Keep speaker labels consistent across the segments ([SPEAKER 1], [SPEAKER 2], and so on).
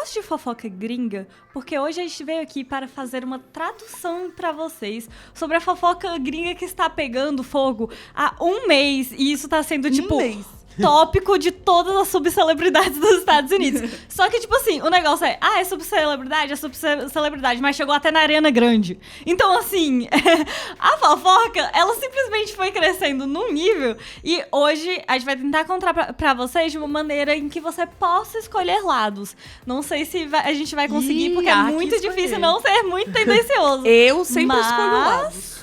[SPEAKER 1] gosto de fofoca gringa porque hoje a gente veio aqui para fazer uma tradução para vocês sobre a fofoca gringa que está pegando fogo há um mês. E isso tá sendo, tipo, tópico de todas as subcelebridades dos Estados Unidos. Só que, tipo assim, o negócio é subcelebridade, mas chegou até na Ariana Grande. Então, assim, a fofoca, ela simplesmente foi crescendo num nível e hoje a gente vai tentar contar pra vocês de uma maneira em que você possa escolher lados. Não sei se a gente vai conseguir, porque é muito difícil não ser muito tendencioso.
[SPEAKER 2] Eu sempre escolho lados.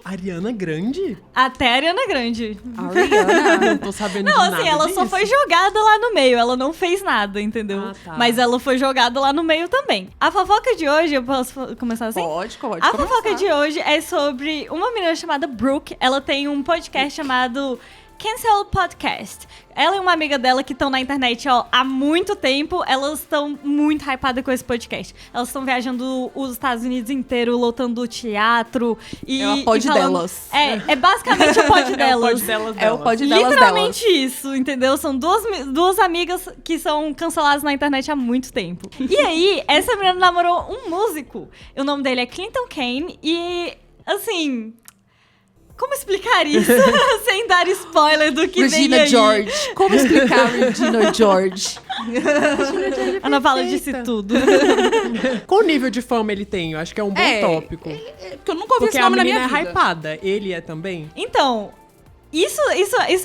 [SPEAKER 3] Ariana Grande?
[SPEAKER 1] Até a Ariana Grande.
[SPEAKER 3] Ariana? Não tô sabendo de nada
[SPEAKER 1] Não, assim, ela
[SPEAKER 3] disso.
[SPEAKER 1] só foi jogada lá no meio. Ela não fez nada, entendeu?
[SPEAKER 3] Ah, tá.
[SPEAKER 1] Mas ela foi jogada lá no meio também. A fofoca de hoje, eu posso começar assim?
[SPEAKER 2] Pode
[SPEAKER 1] A fofoca de hoje é sobre uma menina chamada Brooke. Ela tem um podcast chamado Cancel Podcast. Ela e uma amiga dela que estão na internet há muito tempo, elas estão muito hypadas com esse podcast. Elas estão viajando os Estados Unidos inteiro, lotando o teatro.
[SPEAKER 2] É o pod delas.
[SPEAKER 1] É basicamente o pod delas.
[SPEAKER 3] É o pod delas.
[SPEAKER 2] É o pod delas.
[SPEAKER 1] Literalmente isso, entendeu? São duas amigas que são canceladas na internet há muito tempo. E aí, essa menina namorou um músico. O nome dele é Clinton Kane e, assim... Como explicar isso sem dar spoiler do que
[SPEAKER 2] Regina
[SPEAKER 1] vem aí?
[SPEAKER 2] George. Como explicar Regina George?
[SPEAKER 1] Ana Paula disse tudo.
[SPEAKER 3] Qual nível de fama ele tem? Eu acho que é um bom tópico.
[SPEAKER 2] Porque eu nunca ouvi
[SPEAKER 3] Porque
[SPEAKER 2] esse nome
[SPEAKER 3] a
[SPEAKER 2] na
[SPEAKER 3] menina
[SPEAKER 2] minha
[SPEAKER 3] é
[SPEAKER 2] vida.
[SPEAKER 3] hypada. Ele é também?
[SPEAKER 1] Então, isso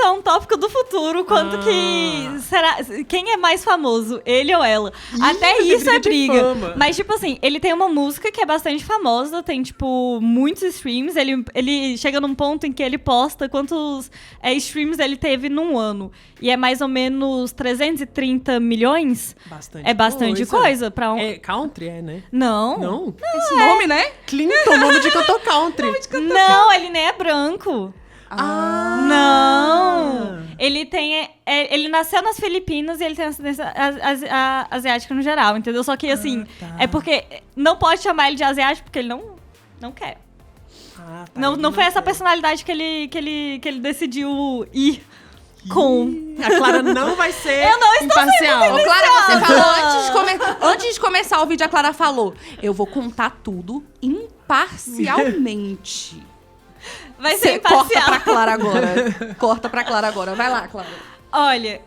[SPEAKER 1] é um tópico do futuro, quanto que... Será, quem é mais famoso, ele ou ela? Até isso é
[SPEAKER 3] briga de
[SPEAKER 1] briga.
[SPEAKER 3] fama.
[SPEAKER 1] Mas, tipo assim, ele tem uma música que é bastante famosa, tem, tipo, muitos streams. Ele chega num ponto em que ele posta quantos streams ele teve num ano. E é mais ou menos 330 milhões.
[SPEAKER 3] Bastante
[SPEAKER 1] É bastante coisa pra um...
[SPEAKER 3] É country, né?
[SPEAKER 1] Não.
[SPEAKER 3] Não?
[SPEAKER 2] Esse nome, né?
[SPEAKER 3] Clinton, nome de cantor country.
[SPEAKER 1] Não, ele nem é branco. Não! Ele tem... ele nasceu nas Filipinas e ele tem ascendência asiática no geral, entendeu? Só que, assim, é porque não pode chamar ele de asiático porque ele não quer.
[SPEAKER 3] Tá,
[SPEAKER 1] Não foi essa personalidade que ele decidiu ir com.
[SPEAKER 3] A Clara não vai ser
[SPEAKER 1] Eu não estou
[SPEAKER 3] imparcial.
[SPEAKER 2] Ô, Clara, você falou antes de começar o vídeo, a Clara falou: eu vou contar tudo imparcialmente.
[SPEAKER 1] Vai ser
[SPEAKER 2] Você
[SPEAKER 1] imparcial.
[SPEAKER 2] corta pra Clara agora. Corta pra Clara agora. Vai lá, Clara.
[SPEAKER 1] Olha,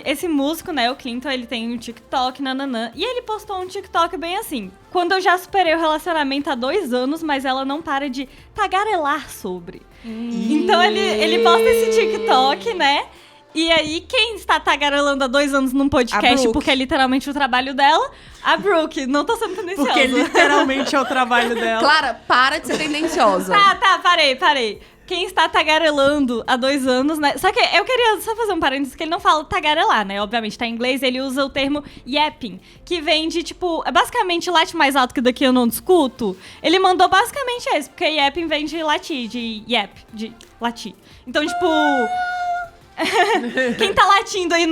[SPEAKER 1] esse músico, né, o Clinton, ele tem um TikTok, nananã, e ele postou um TikTok bem assim: quando eu já superei o relacionamento há 2 anos, mas ela não para de tagarelar sobre. Então ele posta esse TikTok, né? E aí, quem está tagarelando há 2 anos num podcast, porque é literalmente o trabalho dela? A Brooke. Não tô sendo tendenciosa.
[SPEAKER 3] Porque literalmente é o trabalho dela.
[SPEAKER 2] Clara, para de ser tendenciosa.
[SPEAKER 1] Tá, parei. Quem está tagarelando há 2 anos, né? Só que eu queria só fazer um parênteses, que ele não fala tagarelar, né? Obviamente, tá em inglês, ele usa o termo yapping, que vem de, tipo, é basicamente late mais alto que daqui eu não discuto. Ele mandou basicamente esse, porque yapping vem de latir, de yap, de latir. Então, tipo... Quem tá latindo aí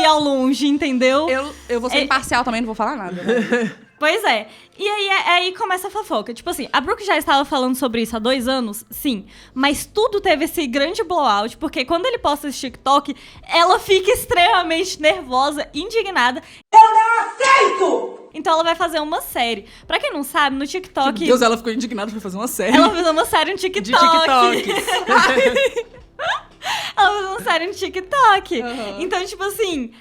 [SPEAKER 1] ao longe, entendeu?
[SPEAKER 2] Eu vou ser imparcial também, não vou falar nada. Né?
[SPEAKER 1] Pois é. E aí começa a fofoca. Tipo assim, a Brooke já estava falando sobre isso há 2 anos, sim. Mas tudo teve esse grande blowout, porque quando ele posta esse TikTok, ela fica extremamente nervosa, indignada. Eu não aceito! Então ela vai fazer uma série. Pra quem não sabe, no TikTok...
[SPEAKER 2] Meu Deus, ela ficou indignada pra fazer uma série.
[SPEAKER 1] Ela fez uma série no TikTok.
[SPEAKER 3] De TikTok.
[SPEAKER 1] Ela fez uma série no TikTok. Então, tipo assim...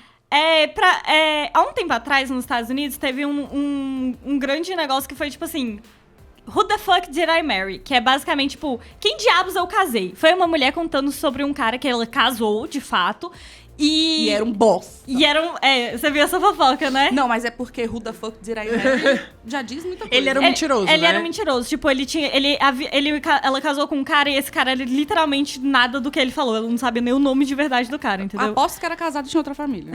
[SPEAKER 1] há um tempo atrás, nos Estados Unidos, teve um grande negócio que foi, tipo assim... Who the fuck did I marry? Que é basicamente, tipo... Quem diabos eu casei? Foi uma mulher contando sobre um cara que ela casou, de fato... E
[SPEAKER 2] era um boss.
[SPEAKER 1] E era um... você viu essa fofoca, né?
[SPEAKER 2] Não, mas é porque who the fuck did I marry já diz muita coisa.
[SPEAKER 3] Ele era um mentiroso,
[SPEAKER 1] Ele
[SPEAKER 3] né?
[SPEAKER 1] era um mentiroso. Tipo, ela casou com um cara e esse cara era literalmente nada do que ele falou. Ela não sabia nem o nome de verdade do cara, entendeu?
[SPEAKER 2] Aposto que era casado e tinha outra família.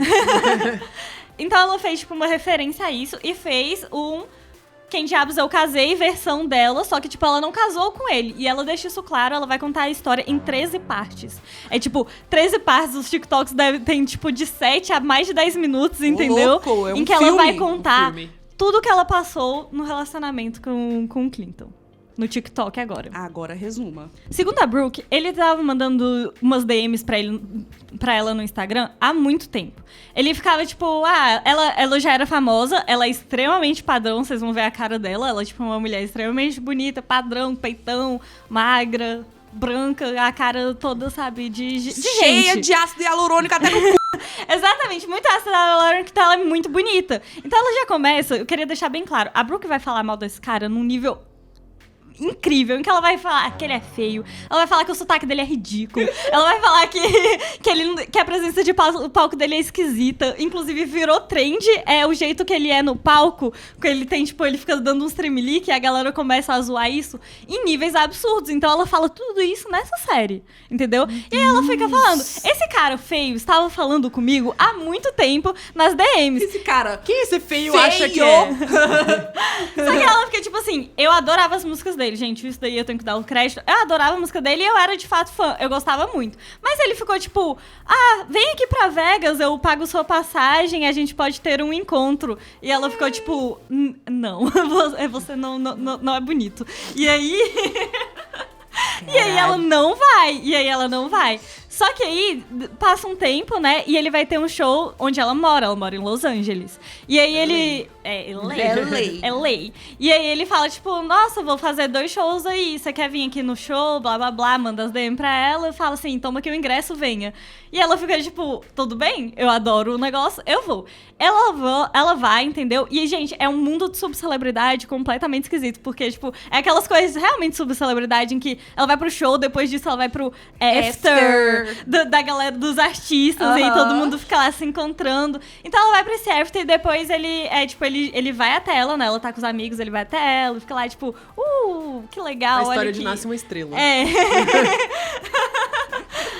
[SPEAKER 1] Então ela fez, tipo, uma referência a isso e fez Quem Diabos Eu Casei, versão dela, só que, tipo, ela não casou com ele. E ela deixa isso claro, ela vai contar a história em 13 partes. É, tipo, 13 partes, os TikToks tem, tipo, de 7 a mais de 10 minutos, entendeu?
[SPEAKER 2] Louco, é um
[SPEAKER 1] em que ela vai
[SPEAKER 2] filme.
[SPEAKER 1] contar tudo que ela passou no relacionamento com o Clinton. No TikTok agora.
[SPEAKER 2] Agora resuma.
[SPEAKER 1] Segundo a Brooke, ele tava mandando umas DMs pra ele pra ela no Instagram há muito tempo. Ele ficava, tipo, ela já era famosa, ela é extremamente padrão, vocês vão ver a cara dela. Ela é, tipo, uma mulher extremamente bonita, padrão, peitão, magra, branca, a cara toda, sabe, de
[SPEAKER 2] cheia
[SPEAKER 1] gente.
[SPEAKER 2] de ácido hialurônico até no cu.
[SPEAKER 1] Exatamente, muito ácido hialurônico, então ela é muito bonita. Então ela já começa, eu queria deixar bem claro, a Brooke vai falar mal desse cara num nível incrível, em que ela vai falar que ele é feio, ela vai falar que o sotaque dele é ridículo, ela vai falar que a presença de palco dele é esquisita, inclusive virou trend, o jeito que ele é no palco, que ele tem, tipo, ele fica dando uns tremelique e a galera começa a zoar isso em níveis absurdos, então ela fala tudo isso nessa série, entendeu? E aí ela fica falando, esse cara feio estava falando comigo há muito tempo nas DMs.
[SPEAKER 2] Esse cara,
[SPEAKER 3] quem esse feio acha que é?
[SPEAKER 1] Só que ela fica tipo assim, eu adorava as músicas dele, gente, isso daí eu tenho que dar o crédito. Eu adorava a música dele e eu era de fato fã, eu gostava muito. Mas ele ficou tipo, vem aqui pra Vegas, eu pago sua passagem, a gente pode ter um encontro. E ela ficou tipo, não, você não é bonito. E aí... E aí ela não vai. Só que aí, passa um tempo, né? E ele vai ter um show onde ela mora em Los Angeles. E aí ele... LA. E aí ele fala, tipo, nossa, vou fazer 2 shows aí. Você quer vir aqui no show? Blá, blá, blá. Manda as DM pra ela. Fala assim, toma aqui o ingresso, venha. E ela fica, tipo, tudo bem? Eu adoro o negócio, eu vou. Ela vai, entendeu? E, gente, é um mundo de subcelebridade completamente esquisito. Porque, tipo, é aquelas coisas realmente subcelebridade em que ela vai pro show, depois disso ela vai pro after da galera, dos artistas. E aí todo mundo fica lá se encontrando. Então ela vai pra esse after e depois ele vai até ela, né? Ela tá com os amigos, ele vai até ela. Fica lá, tipo, que legal.
[SPEAKER 3] A história
[SPEAKER 1] olha
[SPEAKER 3] de Nasce uma Estrela.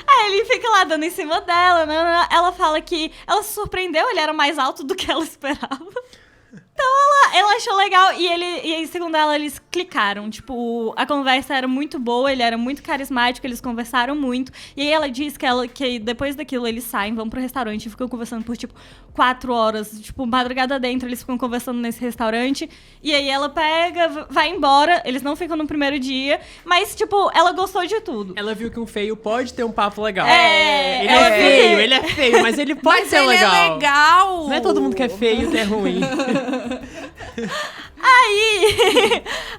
[SPEAKER 1] Aí ele fica lá dando em cima dela, né? Ela fala que ela se surpreendeu, ele era mais alto do que ela esperava. Então ela achou legal e aí, segundo ela, eles clicaram. Tipo, a conversa era muito boa, ele era muito carismático, eles conversaram muito. E aí ela diz que depois daquilo eles saem, vão pro restaurante e ficam conversando por, tipo, 4 horas. Tipo, madrugada dentro, eles ficam conversando nesse restaurante. E aí ela pega, vai embora. Eles não ficam no primeiro dia. Mas, tipo, ela gostou de tudo.
[SPEAKER 3] Ela viu que um feio pode ter um papo legal.
[SPEAKER 1] Ele
[SPEAKER 3] é feio, mas ele pode ser legal.
[SPEAKER 2] Mas ele é legal.
[SPEAKER 3] Não é todo mundo que é feio que é ruim.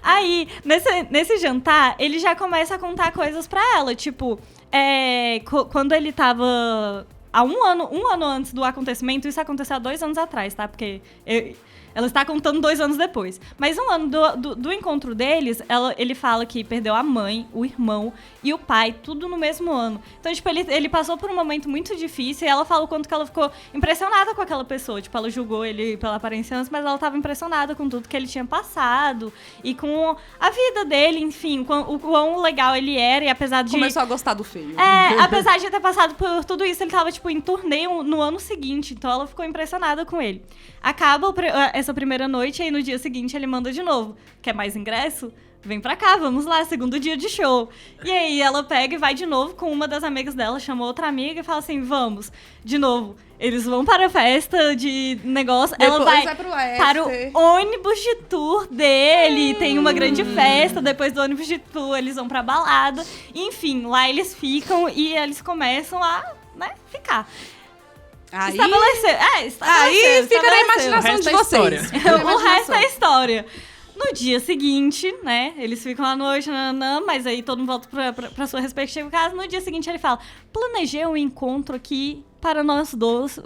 [SPEAKER 1] Aí nesse jantar, ele já começa a contar coisas pra ela. Tipo, quando ele tava... Há um ano antes do acontecimento, isso aconteceu há 2 anos atrás, tá? Porque ela está contando 2 anos depois. Mas um ano do encontro deles, ele fala que perdeu a mãe, o irmão e o pai, tudo no mesmo ano. Então, tipo, ele passou por um momento muito difícil e ela fala o quanto que ela ficou impressionada com aquela pessoa. Tipo, ela julgou ele pela aparência antes, mas ela estava impressionada com tudo que ele tinha passado e com a vida dele, enfim, o quão legal ele era e apesar de...
[SPEAKER 2] Começou a gostar do feio.
[SPEAKER 1] Apesar de ter passado por tudo isso, ele tava, tipo, em turnê no ano seguinte. Então, ela ficou impressionada com ele. Acaba essa primeira noite, e aí no dia seguinte ele manda de novo. Quer mais ingresso? Vem pra cá, vamos lá, 2º dia de show. E aí ela pega e vai de novo com uma das amigas dela, chama outra amiga e fala assim, vamos. De novo, eles vão para a festa de negócio,
[SPEAKER 2] depois
[SPEAKER 1] ela vai
[SPEAKER 2] para
[SPEAKER 1] o ônibus de tour dele, tem uma grande festa, depois do ônibus de tour eles vão pra balada. Enfim, lá eles ficam e eles começam a, né, ficar.
[SPEAKER 2] Aí fica na imaginação de vocês.
[SPEAKER 1] O resto é história. No dia seguinte, né, eles ficam à noite, mas aí todo mundo volta pra sua respectiva casa. No dia seguinte ele fala, planejei um encontro aqui para nós dois,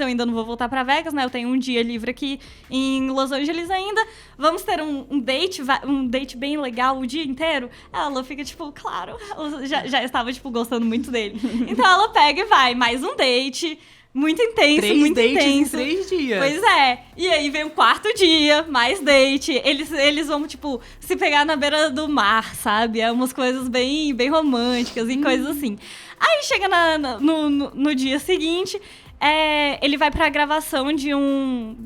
[SPEAKER 1] eu ainda não vou voltar pra Vegas, né, eu tenho um dia livre aqui em Los Angeles ainda, vamos ter um date bem legal o dia inteiro. Ela fica tipo, claro, ela já estava tipo gostando muito dele. Então ela pega e vai, mais um date... Muito intenso,
[SPEAKER 3] 3
[SPEAKER 1] muito
[SPEAKER 3] dates
[SPEAKER 1] intenso.
[SPEAKER 3] em 3 dias.
[SPEAKER 1] Pois é. E aí vem o 4º dia, mais date. Eles vão, tipo, se pegar na beira do mar, sabe? É umas coisas bem, bem românticas e coisas assim. Aí chega no dia seguinte, ele vai pra gravação de um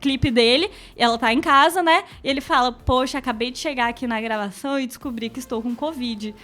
[SPEAKER 1] clipe dele, e ela tá em casa, né? E ele fala, poxa, acabei de chegar aqui na gravação e descobri que estou com Covid.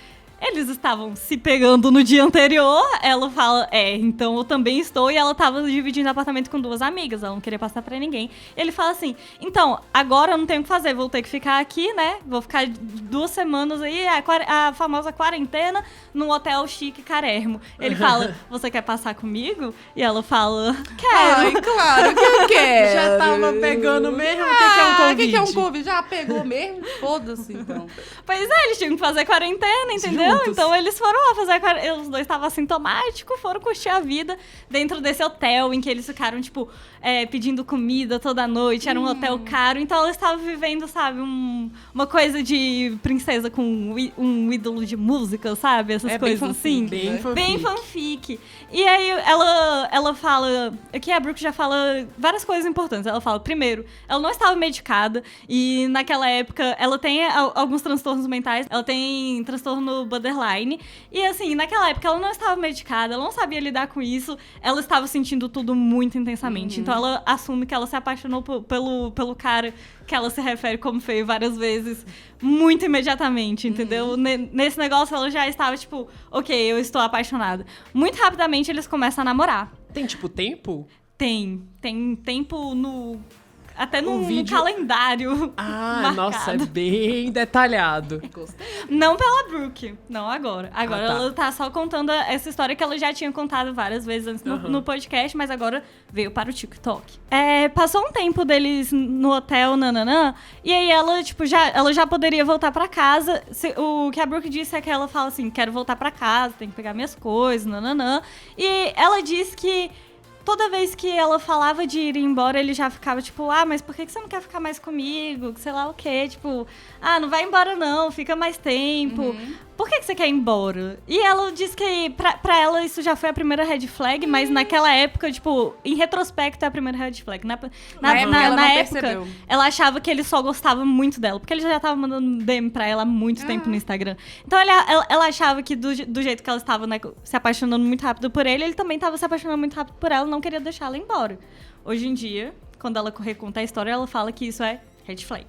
[SPEAKER 1] Eles estavam se pegando no dia anterior. Ela fala, então eu também estou. E ela tava dividindo apartamento com 2 amigas. Ela não queria passar pra ninguém. Ele fala assim, então, agora eu não tenho o que fazer. Vou ter que ficar aqui, né? Vou ficar 2 semanas aí, a famosa quarentena, num hotel chique carérrimo. Ele fala, você quer passar comigo? E ela fala, quero.
[SPEAKER 2] Ai, claro que eu quero.
[SPEAKER 3] Já tava pegando mesmo? O que é um convite?
[SPEAKER 2] O que é um convite? Já pegou mesmo? Foda-se, então.
[SPEAKER 1] Pois é, eles tinham que fazer quarentena, entendeu?
[SPEAKER 3] Juntos.
[SPEAKER 1] Então eles foram lá fazer a quarentena. Os 2 estavam assintomáticos, foram curtir a vida dentro desse hotel em que eles ficaram, tipo, pedindo comida toda noite. Era um hotel caro. Então eles estavam vivendo, sabe, uma coisa de princesa com um ídolo de música, sabe? Essas coisas assim.
[SPEAKER 3] Bem
[SPEAKER 1] fanfic. E aí ela fala... Aqui a Brooke já fala várias coisas importantes. Ela fala, primeiro, ela não estava medicada. E naquela época, ela tem alguns transtornos mentais. Ela tem transtorno borderline. E assim, naquela época, ela não estava medicada. Ela não sabia lidar com isso. Ela estava sentindo tudo muito intensamente. Então ela assume que ela se apaixonou pelo cara que ela se refere como feio várias vezes, muito imediatamente, entendeu? Nesse negócio, ela já estava tipo, ok, eu estou apaixonada. Muito rapidamente, eles começam a namorar.
[SPEAKER 3] Tem, tipo, tempo?
[SPEAKER 1] Tem tempo até no
[SPEAKER 3] vídeo...
[SPEAKER 1] calendário.
[SPEAKER 3] Ah, nossa, é bem detalhado.
[SPEAKER 1] Não pela Brooke, não agora. Agora
[SPEAKER 3] tá.
[SPEAKER 1] ela tá só contando essa história que ela já tinha contado várias vezes antes no podcast, mas agora veio para o TikTok. Passou um tempo deles no hotel, nananã, e aí ela, tipo, ela já poderia voltar pra casa. O que a Brooke disse é que ela fala assim, quero voltar pra casa, tenho que pegar minhas coisas, nananã. E ela diz que toda vez que ela falava de ir embora, ele já ficava tipo, mas por que você não quer ficar mais comigo? Sei lá o quê, tipo, não vai embora não, fica mais tempo. Por que você quer ir embora? E ela disse que pra ela isso já foi a primeira red flag, mas naquela época, tipo, em retrospecto é a primeira red flag. Na época, ela achava que ele só gostava muito dela, porque ele já tava mandando DM pra ela há muito tempo no Instagram. Então ela achava que do jeito que ela estava, né, se apaixonando muito rápido por ele também tava se apaixonando muito rápido por ela, não queria deixar ela embora. Hoje em dia, quando ela reconta a história, ela fala que isso é red flag.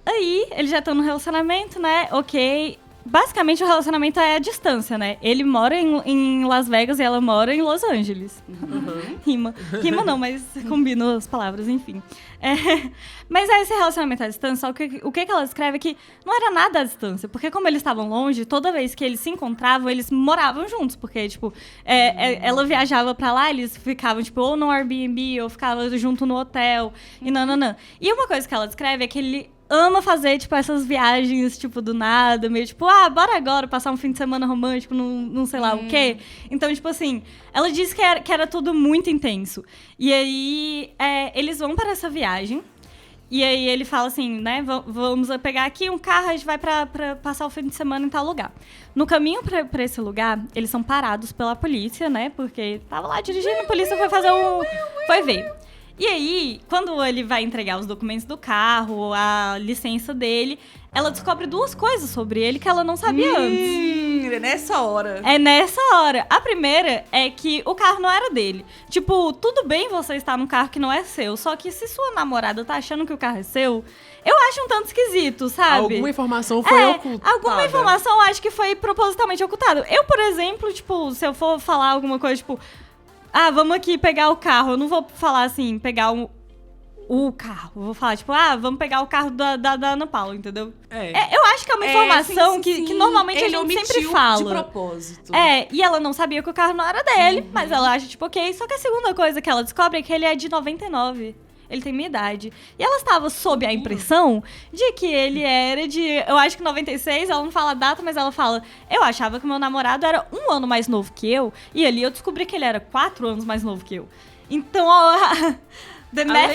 [SPEAKER 1] Aí, eles já estão no relacionamento, né? Ok. Basicamente, o relacionamento é a distância, né? Ele mora em Las Vegas e ela mora em Los Angeles. Rima não, mas combina as palavras, enfim. Mas esse relacionamento à distância, o que ela escreve é que não era nada à distância. Porque como eles estavam longe, toda vez que eles se encontravam, eles moravam juntos. Porque, tipo, ela viajava pra lá, eles ficavam, tipo, ou no Airbnb, ou ficavam junto no hotel, e nananã. E uma coisa que ela descreve é que ele ama fazer, tipo, essas viagens, tipo, do nada, meio tipo, bora agora passar um fim de semana romântico, não sei lá o quê. Então, tipo assim, ela disse que era tudo muito intenso. E aí, eles vão para essa viagem, e aí ele fala assim, né, vamos pegar aqui um carro, a gente vai pra passar o fim de semana em tal lugar. No caminho pra esse lugar, eles são parados pela polícia, né, porque tava lá dirigindo, a polícia foi ver. E aí, quando ele vai entregar os documentos do carro, a licença dele, ela descobre 2 coisas sobre ele que ela não sabia antes.
[SPEAKER 2] É nessa hora.
[SPEAKER 1] É nessa hora. A primeira é que o carro não era dele. Tipo, tudo bem você estar num carro que não é seu, só que se sua namorada tá achando que o carro é seu, eu acho um tanto esquisito, sabe?
[SPEAKER 3] Alguma informação foi ocultada.
[SPEAKER 1] Alguma informação eu acho que foi propositalmente ocultada. Eu, por exemplo, tipo, se eu for falar alguma coisa, tipo, vamos aqui pegar o carro. Eu não vou falar assim, pegar o carro. Eu vou falar, tipo, vamos pegar o carro da Ana Paula, entendeu? Eu acho que é uma informação que normalmente
[SPEAKER 2] ele
[SPEAKER 1] a gente sempre fala.
[SPEAKER 2] De propósito.
[SPEAKER 1] E ela não sabia que o carro não era dele, mas ela acha, tipo, ok. Só que a segunda coisa que ela descobre é que ele é de 99. Ele tem minha idade. E ela estava sob a impressão de que ele era de... Eu acho que 96, ela não fala a data, mas ela fala... Eu achava que meu namorado era 1 ano mais novo que eu. E ali eu descobri que ele era 4 anos mais novo que eu. Então, the math,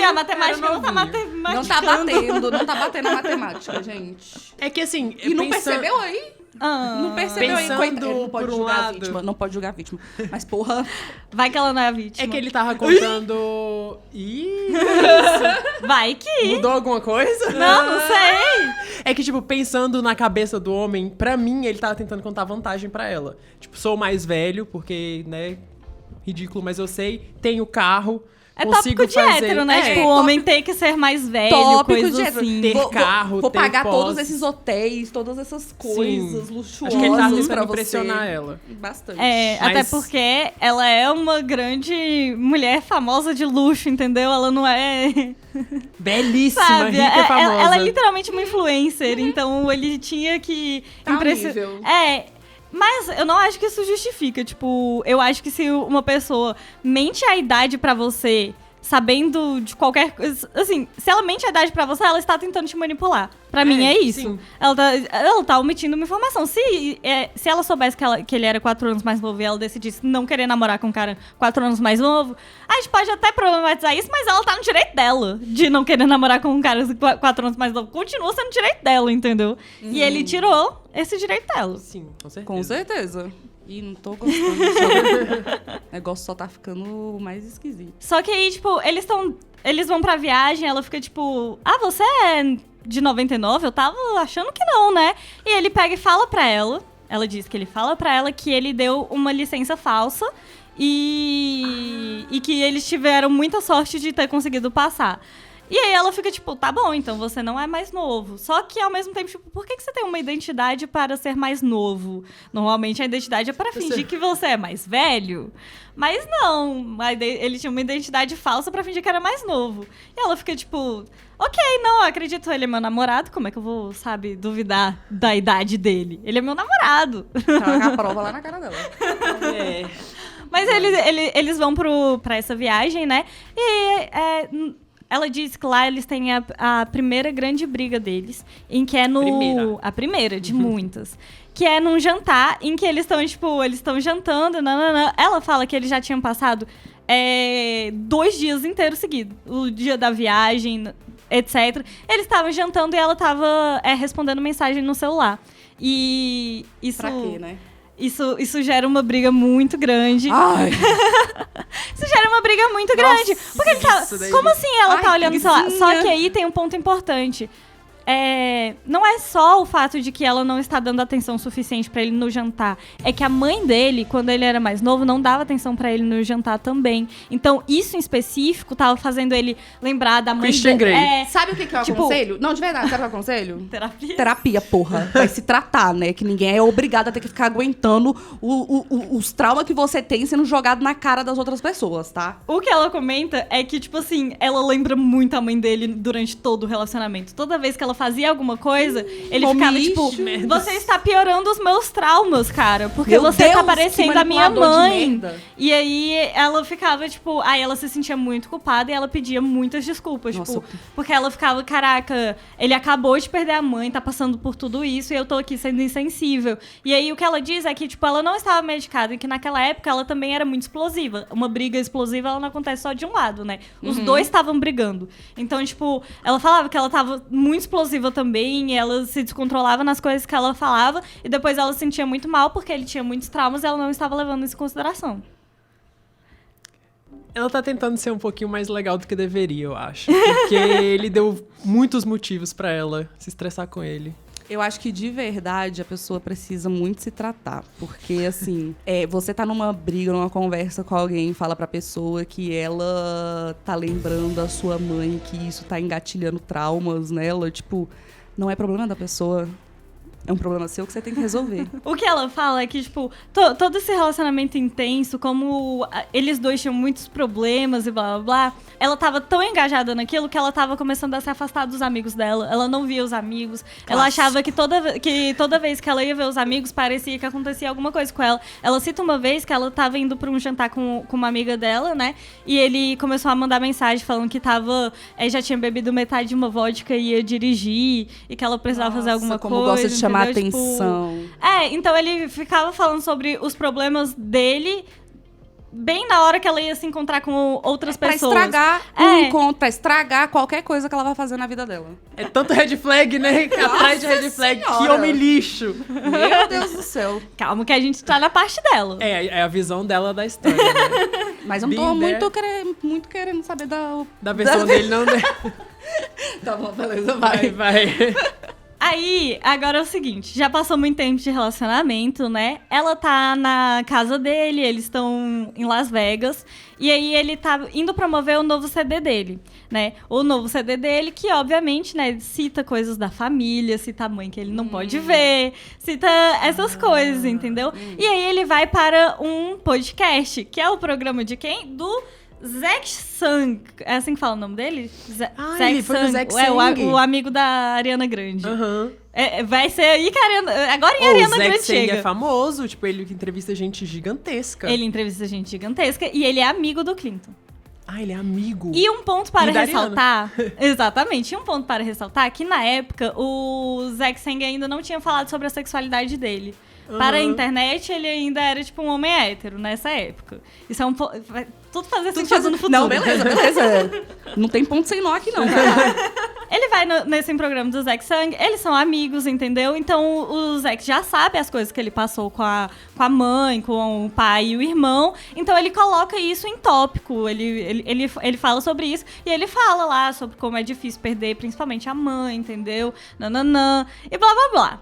[SPEAKER 1] a matemática não tá matemática.
[SPEAKER 2] Não tá batendo a matemática, gente.
[SPEAKER 3] É que assim...
[SPEAKER 2] E não percebeu aí? Não percebeu aí?
[SPEAKER 3] Pensando
[SPEAKER 2] Pode
[SPEAKER 3] por um
[SPEAKER 2] julgar a
[SPEAKER 3] lado.
[SPEAKER 2] vítima. Não pode julgar a vítima. Mas, porra...
[SPEAKER 1] Vai que ela não é a vítima.
[SPEAKER 3] É que ele tava contando... Ih!
[SPEAKER 1] Vai que...
[SPEAKER 3] Mudou alguma coisa?
[SPEAKER 1] Não sei.
[SPEAKER 3] É que, tipo, pensando na cabeça do homem, pra mim, ele tava tentando contar vantagem pra ela. Tipo, sou mais velho, porque, né... Ridículo, mas eu sei. Tenho carro.
[SPEAKER 1] É
[SPEAKER 3] consigo
[SPEAKER 1] tópico de
[SPEAKER 3] fazer.
[SPEAKER 1] hétero, né? Tipo, o homem tem que ser mais velho,
[SPEAKER 2] Tópico
[SPEAKER 1] coisa
[SPEAKER 2] de hétero.
[SPEAKER 1] assim.
[SPEAKER 3] Ter carro,
[SPEAKER 2] vou
[SPEAKER 3] ter
[SPEAKER 2] pagar
[SPEAKER 3] posse.
[SPEAKER 2] todos esses hotéis, todas essas coisas luxuosas
[SPEAKER 3] Acho que ele tava tentando
[SPEAKER 2] pra
[SPEAKER 3] impressionar
[SPEAKER 2] você.
[SPEAKER 3] ela.
[SPEAKER 2] Bastante.
[SPEAKER 1] É,
[SPEAKER 3] Mas-
[SPEAKER 1] até porque ela é uma grande mulher famosa de luxo, entendeu? Ela não é...
[SPEAKER 3] Belíssima,
[SPEAKER 1] Sabe?
[SPEAKER 3] rica e famosa.
[SPEAKER 1] Ela é literalmente uma influencer, então ele tinha que
[SPEAKER 2] Tá um nível.
[SPEAKER 1] Mas eu não acho que isso justifica. Tipo, eu acho que se uma pessoa mente a idade pra você, sabendo de qualquer coisa. Assim, se ela mente a idade pra você, ela está tentando te manipular. Pra mim é isso.
[SPEAKER 3] sim.
[SPEAKER 1] Ela tá omitindo uma informação. Se ela soubesse que ele era 4 anos mais novo e ela decidisse não querer namorar com um cara 4 anos mais novo, a gente pode até problematizar isso, mas ela tá no direito dela de não querer namorar com um cara 4 anos mais novo. Continua sendo direito dela, entendeu? E ele tirou esse direito dela.
[SPEAKER 3] Sim, com certeza.
[SPEAKER 2] Com certeza. E não tô gostando. O negócio só tá ficando mais esquisito.
[SPEAKER 1] Só que aí, tipo, eles vão pra viagem, ela fica tipo, você é de 99? Eu tava achando que não, né? E ele pega e fala pra ela diz que ele fala pra ela que ele deu uma licença falsa e que eles tiveram muita sorte de ter conseguido passar. E aí ela fica tipo, tá bom, então você não é mais novo. Só que ao mesmo tempo, tipo, por que você tem uma identidade para ser mais novo? Normalmente a identidade é para fingir que você é mais velho. Mas não, ele tinha uma identidade falsa pra fingir que era mais novo. E ela fica tipo, ok, não, eu acredito, ele é meu namorado, como é que eu vou, sabe, duvidar da idade dele? Ele é meu namorado.
[SPEAKER 2] Joga a prova lá na cara dela.
[SPEAKER 3] É.
[SPEAKER 1] Mas eles vão pra essa viagem, né? E ela diz que lá eles têm a primeira grande briga deles, em que é no... A primeira de muitas. Que é num jantar, em que eles estão, tipo, jantando, nananã. Ela fala que eles já tinham passado 2 dias inteiros seguidos. O dia da viagem, etc. Eles estavam jantando e ela tava respondendo mensagem no celular. E isso...
[SPEAKER 2] Pra quê, né?
[SPEAKER 1] Isso gera uma briga muito grande.
[SPEAKER 2] Ai.
[SPEAKER 1] Isso gera uma briga muito grande. Porque ele tá...
[SPEAKER 3] isso daí.
[SPEAKER 1] Como assim ela tá
[SPEAKER 2] Ai,
[SPEAKER 1] olhando o celular?
[SPEAKER 2] preguicinha.
[SPEAKER 1] Só que aí tem um ponto importante. Não é só o fato de que ela não está dando atenção suficiente pra ele no jantar. É que a mãe dele, quando ele era mais novo, não dava atenção pra ele no jantar também. Então, isso em específico tava fazendo ele lembrar da mãe
[SPEAKER 3] Christian
[SPEAKER 1] dele.
[SPEAKER 3] Grey.
[SPEAKER 2] Sabe o que eu
[SPEAKER 1] tipo-
[SPEAKER 2] aconselho? Não, de verdade, sabe o que eu aconselho?
[SPEAKER 1] Terapia.
[SPEAKER 2] Terapia, porra. Vai se tratar, né? Que ninguém é obrigado a ter que ficar aguentando os traumas que você tem sendo jogado na cara das outras pessoas, tá?
[SPEAKER 1] O que ela comenta é que, tipo assim, ela lembra muito a mãe dele durante todo o relacionamento. Toda vez que ela fazia alguma coisa, ele ficava, tipo, você está piorando os meus traumas, cara. Porque
[SPEAKER 2] Meu
[SPEAKER 1] você
[SPEAKER 2] Deus,
[SPEAKER 1] tá
[SPEAKER 2] que
[SPEAKER 1] parecendo a minha
[SPEAKER 2] manipulador de
[SPEAKER 1] mãe.
[SPEAKER 2] merda.
[SPEAKER 1] E aí ela ficava, tipo, aí ela se sentia muito culpada e ela pedia muitas desculpas.
[SPEAKER 2] Nossa,
[SPEAKER 1] Tipo, porque ela ficava, caraca, ele acabou de perder a mãe, tá passando por tudo isso e eu tô aqui sendo insensível. E aí o que ela diz é que, tipo, ela não estava medicada e que naquela época ela também era muito explosiva. Uma briga explosiva, ela não acontece só de um lado, né? Os dois estavam brigando. Então, tipo, ela falava que ela tava muito explosiva também, e ela se descontrolava nas coisas que ela falava, e depois ela se sentia muito mal porque ele tinha muitos traumas e ela não estava levando isso em consideração.
[SPEAKER 3] Ela tá tentando ser um pouquinho mais legal do que deveria, eu acho. Porque ele deu muitos motivos pra ela se estressar com ele.
[SPEAKER 2] Eu acho que, de verdade, a pessoa precisa muito se tratar. Porque, assim, você tá numa briga, numa conversa com alguém, fala pra pessoa que ela tá lembrando a sua mãe, que isso tá engatilhando traumas nela. Tipo, não é problema da pessoa. É um problema seu que você tem que resolver.
[SPEAKER 1] O que ela fala é que, tipo, todo esse relacionamento intenso, como eles dois tinham muitos problemas e blá, blá, blá, ela tava tão engajada naquilo que ela tava começando a se afastar dos amigos dela. Ela não via os amigos. Ela achava que toda vez que ela ia ver os amigos, parecia que acontecia alguma coisa com ela. Ela cita uma vez que ela tava indo pra um jantar com uma amiga dela, né? E ele começou a mandar mensagem falando que já tinha bebido metade de uma vodka e ia dirigir, e que ela precisava fazer alguma
[SPEAKER 2] como
[SPEAKER 1] coisa.
[SPEAKER 2] gosta de chamar
[SPEAKER 1] entendeu? Tipo,
[SPEAKER 2] atenção.
[SPEAKER 1] então ele ficava falando sobre os problemas dele bem na hora que ela ia se encontrar com outras
[SPEAKER 2] Pra
[SPEAKER 1] pessoas.
[SPEAKER 2] estragar um encontro, pra estragar qualquer coisa que ela vai fazer na vida dela.
[SPEAKER 3] É tanto red flag, né? Atrás de red flag.
[SPEAKER 2] Senhora.
[SPEAKER 3] Que homem lixo.
[SPEAKER 2] Meu Deus do céu.
[SPEAKER 1] Calma que a gente tá na parte dela.
[SPEAKER 3] É a visão dela da história, né?
[SPEAKER 2] Mas eu não tô
[SPEAKER 3] Been
[SPEAKER 2] muito querendo saber da
[SPEAKER 3] Da versão dele não...
[SPEAKER 2] Tá bom, beleza,
[SPEAKER 3] Vai.
[SPEAKER 1] Aí, agora é o seguinte, já passou muito tempo de relacionamento, né? Ela tá na casa dele, eles estão em Las Vegas, e aí ele tá indo promover o novo CD dele, né? O novo CD dele, que obviamente, né, cita coisas da família, cita a mãe que ele não pode ver, cita essas coisas, entendeu? E aí ele vai para um podcast, que é o programa de quem? Do Zack Sang. É assim que fala o nome dele?
[SPEAKER 3] Ele foi do Zack Sang.
[SPEAKER 1] O amigo da Ariana Grande.
[SPEAKER 3] Aham.
[SPEAKER 1] Vai ser aí que a Ariana... Agora em Ariana Grande chega.
[SPEAKER 3] O Zack Sang é famoso, tipo, ele entrevista gente gigantesca.
[SPEAKER 1] Ele entrevista gente gigantesca e ele é amigo do Clinton.
[SPEAKER 3] Ah, ele é amigo.
[SPEAKER 1] E um ponto para
[SPEAKER 3] da
[SPEAKER 1] ressaltar... Exatamente. E um ponto para ressaltar que, na época, o Zack Sang ainda não tinha falado sobre a sexualidade dele. Para a internet, ele ainda era, tipo, um homem hétero nessa época. Isso é um ponto... Tudo fazer sentido no futuro.
[SPEAKER 2] Não, beleza. Não tem ponto sem nó aqui, não.
[SPEAKER 1] Ele vai nesse programa do Zack Sang, eles são amigos, entendeu? Então o Zack já sabe as coisas que ele passou com a mãe, com o pai e o irmão. Então ele coloca isso em tópico. Ele fala sobre isso. E ele fala lá sobre como é difícil perder, principalmente a mãe, entendeu? Nananã. E blá blá blá.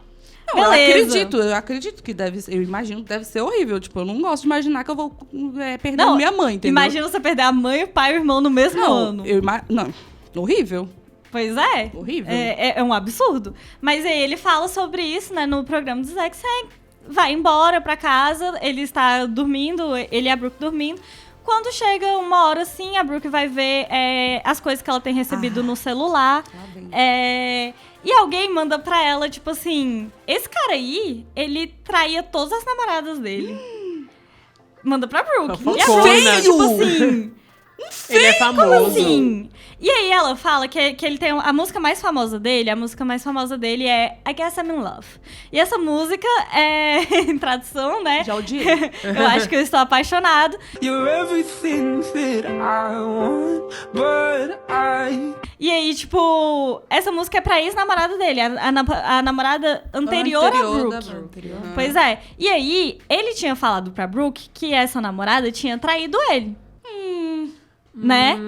[SPEAKER 2] Não, eu acredito que eu imagino que deve ser horrível. Tipo, eu não gosto de imaginar que eu vou perder minha mãe, entendeu?
[SPEAKER 1] Imagina você perder a mãe, o pai e o irmão no mesmo ano.
[SPEAKER 2] Não, horrível.
[SPEAKER 1] Pois é.
[SPEAKER 2] Horrível.
[SPEAKER 1] É um absurdo. Mas aí ele fala sobre isso, né, no programa do Zack Sang. Vai embora pra casa, ele está dormindo, ele e a Brooke dormindo. Quando chega uma hora assim, a Brooke vai ver as coisas que ela tem recebido no celular. E alguém manda pra ela, tipo assim... Esse cara aí, ele traía todas as namoradas dele. Manda pra Brooke. E a Brooke, tipo assim...
[SPEAKER 3] Ele é famoso.
[SPEAKER 1] Como assim? E aí ela fala que ele tem a música mais famosa dele é I Guess I'm in Love. E essa música é, em tradução, né?
[SPEAKER 2] Já odiei.
[SPEAKER 1] Eu acho que eu estou apaixonado.
[SPEAKER 4] You're everything that I want, but
[SPEAKER 1] E aí, tipo, essa música é pra ex-namorada dele, a namorada anterior à Brooke. Pois é. E aí, ele tinha falado pra Brooke que essa namorada tinha traído ele. Né?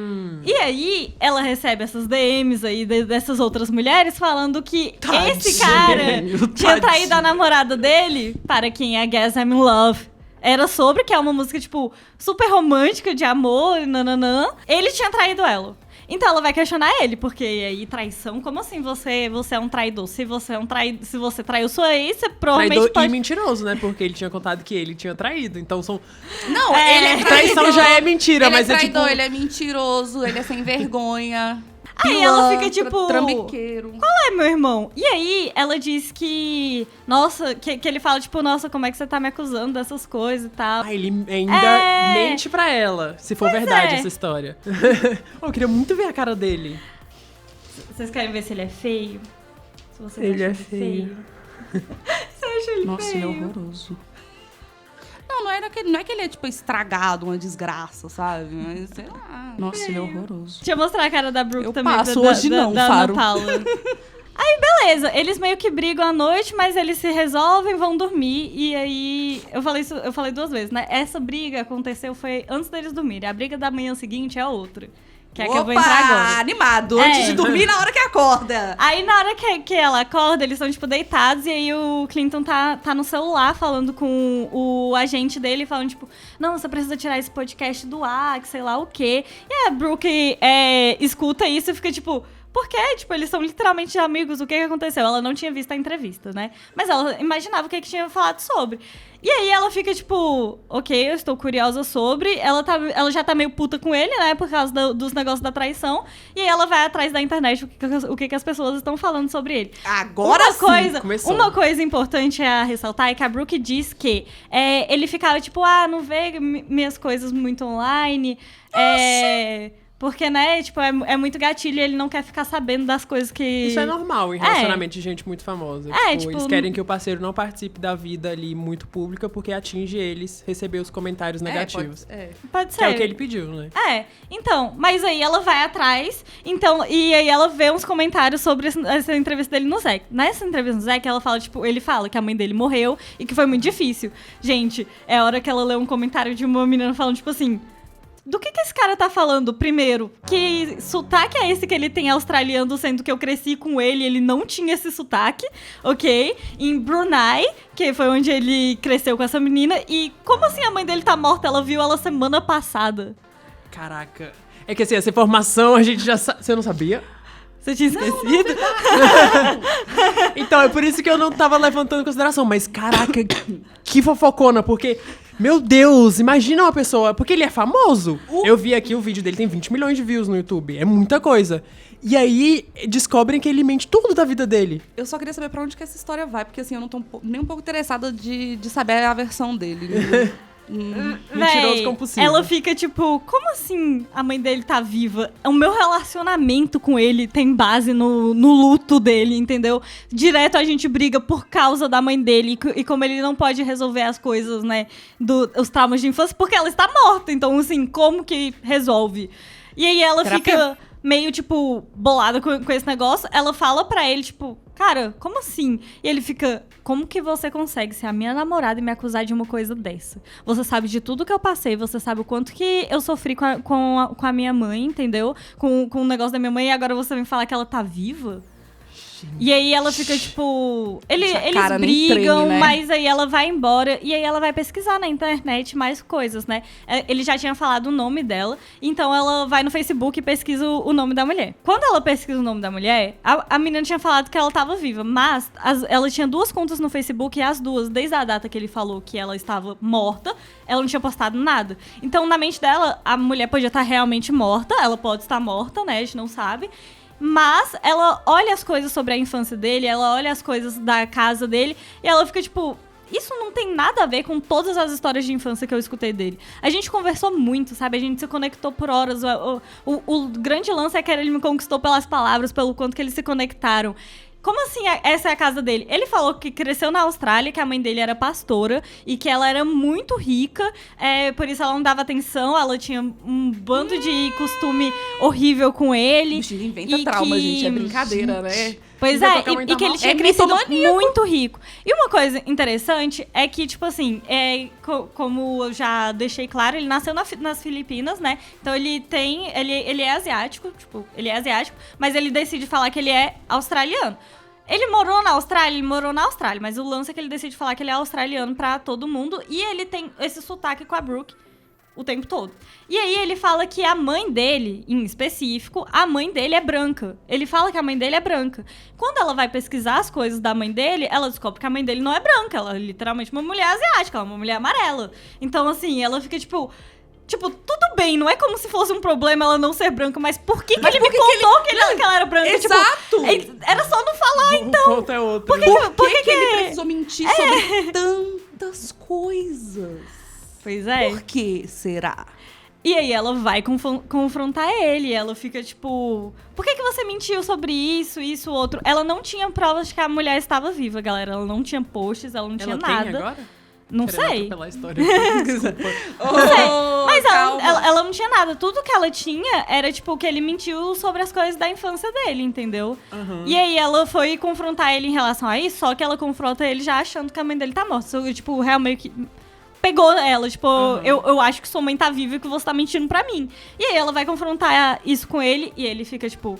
[SPEAKER 1] E aí, ela recebe essas DMs aí dessas outras mulheres falando que esse cara tinha traído a namorada dele, para quem é Guess I'm in Love. Era sobre, que é uma música, tipo, super romântica, de amor, nananã. Ele tinha traído ela. Então ela vai questionar ele, porque aí traição, como assim você é um traidor? Se você traiu sua ex, você provavelmente
[SPEAKER 3] traidor
[SPEAKER 1] pode...
[SPEAKER 3] e mentiroso, né? Porque ele tinha contado que ele tinha traído. Então são...
[SPEAKER 2] Não, ele é
[SPEAKER 3] traição já é mentira, mas
[SPEAKER 2] é traidor,
[SPEAKER 3] tipo...
[SPEAKER 2] ele é mentiroso, ele é sem vergonha.
[SPEAKER 1] Aí ela fica tipo...
[SPEAKER 2] Trambiqueiro.
[SPEAKER 1] Qual é, meu irmão? E aí ela diz que... Nossa, que ele fala tipo... Nossa, como é que você tá me acusando dessas coisas e tal?
[SPEAKER 3] Ah, ele ainda mente pra ela, se for verdade essa história. Eu queria muito ver a cara dele.
[SPEAKER 1] Vocês querem ver se ele é feio? Se vocês
[SPEAKER 3] Ele
[SPEAKER 1] acham
[SPEAKER 3] é feio.
[SPEAKER 1] Você acha ele
[SPEAKER 2] Nossa,
[SPEAKER 1] feio?
[SPEAKER 2] ele é horroroso. Não é que ele é, tipo, estragado, uma desgraça, sabe? Mas, sei lá. Nossa, ele é horroroso.
[SPEAKER 1] Deixa eu mostrar a cara da Brooke
[SPEAKER 2] Eu
[SPEAKER 1] também.
[SPEAKER 2] passo, hoje não,
[SPEAKER 1] da
[SPEAKER 2] Faro.
[SPEAKER 1] Ana Paula. Aí, beleza. Eles meio que brigam à noite, mas eles se resolvem, vão dormir. E aí, eu falei 2 vezes, né? Essa briga aconteceu foi antes deles dormirem. A briga da manhã seguinte é outra. Que é a que eu vou entrar agora.
[SPEAKER 2] Animado. Antes de dormir, na hora que acorda.
[SPEAKER 1] Aí, na hora que ela acorda, eles estão, tipo, deitados. E aí, o Clinton tá no celular falando com o agente dele. Falando, tipo, não, você precisa tirar esse podcast do ar, que sei lá o quê. E a Brooke escuta isso e fica, tipo... Por quê? Tipo, eles são literalmente amigos. O que aconteceu? Ela não tinha visto a entrevista, né? Mas ela imaginava o que tinha falado sobre. E aí ela fica, tipo... Ok, eu estou curiosa sobre. Ela já tá meio puta com ele, né? Por causa dos negócios da traição. E aí ela vai atrás da internet o que as pessoas estão falando sobre ele.
[SPEAKER 2] Agora
[SPEAKER 3] começou.
[SPEAKER 1] Uma coisa importante a ressaltar é que a Brooke diz que ele ficava, tipo... não vê minhas coisas muito online. Porque, né, tipo, é muito gatilho e ele não quer ficar sabendo das coisas que...
[SPEAKER 3] Isso é normal em relacionamento de gente muito famosa. Tipo, eles querem que o parceiro não participe da vida ali muito pública porque atinge eles receber os comentários negativos.
[SPEAKER 1] Pode ser.
[SPEAKER 3] Que é o que ele pediu, né?
[SPEAKER 1] Então, mas aí ela vai atrás, e aí ela vê uns comentários sobre essa entrevista dele no Zack. Nessa entrevista no Zack, ela fala, tipo, ele fala que a mãe dele morreu e que foi muito difícil. Gente, é a hora que ela lê um comentário de uma menina falando, tipo assim... do que esse cara tá falando? Primeiro, que sotaque é esse que ele tem australiano, sendo que eu cresci com ele não tinha esse sotaque, ok? Em Brunei, que foi onde ele cresceu com essa menina, e como assim a mãe dele tá morta? Ela viu ela semana passada.
[SPEAKER 3] Caraca. É que assim, essa informação a gente já sabe. Você não sabia?
[SPEAKER 1] Você tinha esquecido?
[SPEAKER 3] Então, é por isso que eu não tava levantando em consideração. Mas, caraca, que fofocona, porque... Meu Deus, imagina uma pessoa... Porque ele é famoso. Eu vi aqui o vídeo dele, tem 20 milhões de views no YouTube. É muita coisa. E aí, descobrem que ele mente tudo da vida dele.
[SPEAKER 2] Eu só queria saber pra onde que essa história vai, porque assim, eu não tô nem um pouco interessada de saber a versão dele.
[SPEAKER 3] Mentiroso compulsivo.
[SPEAKER 1] Ela fica tipo, como assim a mãe dele tá viva? O meu relacionamento com ele tem base no luto dele, entendeu? Direto a gente briga por causa da mãe dele e como ele não pode resolver as coisas, né, os traumas de infância, porque ela está morta. Então, assim, como que resolve? E aí ela fica meio, tipo, bolada com esse negócio. Ela fala pra ele, tipo, cara, como assim? E ele fica, como que você consegue ser a minha namorada e me acusar de uma coisa dessa? Você sabe de tudo que eu passei, você sabe o quanto que eu sofri com a minha mãe, entendeu? Com o negócio da minha mãe, e agora você vem falar que ela tá viva? E aí ela fica, tipo... Eles brigam, treme, né? Mas aí ela vai embora. E aí ela vai pesquisar na internet mais coisas, né? Ele já tinha falado o nome dela. Então ela vai no Facebook e pesquisa o nome da mulher. Quando ela pesquisa o nome da mulher, a menina tinha falado que ela estava viva. Mas ela tinha 2 contas no Facebook. E as 2, desde a data que ele falou que ela estava morta, ela não tinha postado nada. Então, na mente dela, a mulher podia estar realmente morta. Ela pode estar morta, né? A gente não sabe. Mas ela olha as coisas sobre a infância dele, ela olha as coisas da casa dele, e ela fica tipo, isso não tem nada a ver com todas as histórias de infância que eu escutei dele. A gente conversou muito, sabe? A gente se conectou por horas. O grande lance é que ele me conquistou pelas palavras, pelo quanto que eles se conectaram. Como assim essa é a casa dele? Ele falou que cresceu na Austrália, que a mãe dele era pastora e que ela era muito rica, por isso ela não dava atenção, ela tinha um bando de costume horrível com ele.
[SPEAKER 2] Bicho, ele inventa trauma, gente, é brincadeira, né?
[SPEAKER 1] Pois e que ele tinha crescido muito rico. E uma coisa interessante é que, tipo assim, como eu já deixei claro, ele nasceu nas Filipinas, né? Então ele é asiático, mas ele decide falar que ele é australiano. Ele morou na Austrália, mas o lance é que ele decide falar que ele é australiano pra todo mundo e ele tem esse sotaque com a Brooke o tempo todo. E aí ele fala que a mãe dele, em específico, a mãe dele é branca. Ele fala que a mãe dele é branca. Quando ela vai pesquisar as coisas da mãe dele, ela descobre que a mãe dele não é branca. Ela é literalmente uma mulher asiática, ela é uma mulher amarela. Então, assim, ela fica tipo, tudo bem, não é como se fosse um problema ela não ser branca, mas por que ele me contou que ela era branca?
[SPEAKER 2] Exato!
[SPEAKER 1] Tipo, era só não falar, então.
[SPEAKER 3] O ponto é outro.
[SPEAKER 2] Por que ele precisou mentir sobre tantas coisas?
[SPEAKER 1] Pois é.
[SPEAKER 2] Por que será?
[SPEAKER 1] E aí ela vai confrontar ele, ela fica tipo, por que você mentiu sobre isso, outro? Ela não tinha provas de que a mulher estava viva, galera. Ela não tinha posts, ela não tinha nada.
[SPEAKER 3] Tem agora?
[SPEAKER 1] Não sei.
[SPEAKER 3] A história.
[SPEAKER 1] Desculpa. Não sei. Mas ela não tinha nada. Tudo que ela tinha era, tipo, que ele mentiu sobre as coisas da infância dele, entendeu?
[SPEAKER 3] Uhum.
[SPEAKER 1] E aí ela foi confrontar ele em relação a isso, só que ela confronta ele já achando que a mãe dele tá morta. Tipo, realmente pegou ela, tipo, eu acho que sua mãe tá viva e que você tá mentindo pra mim. E aí ela vai confrontar isso com ele e ele fica, tipo,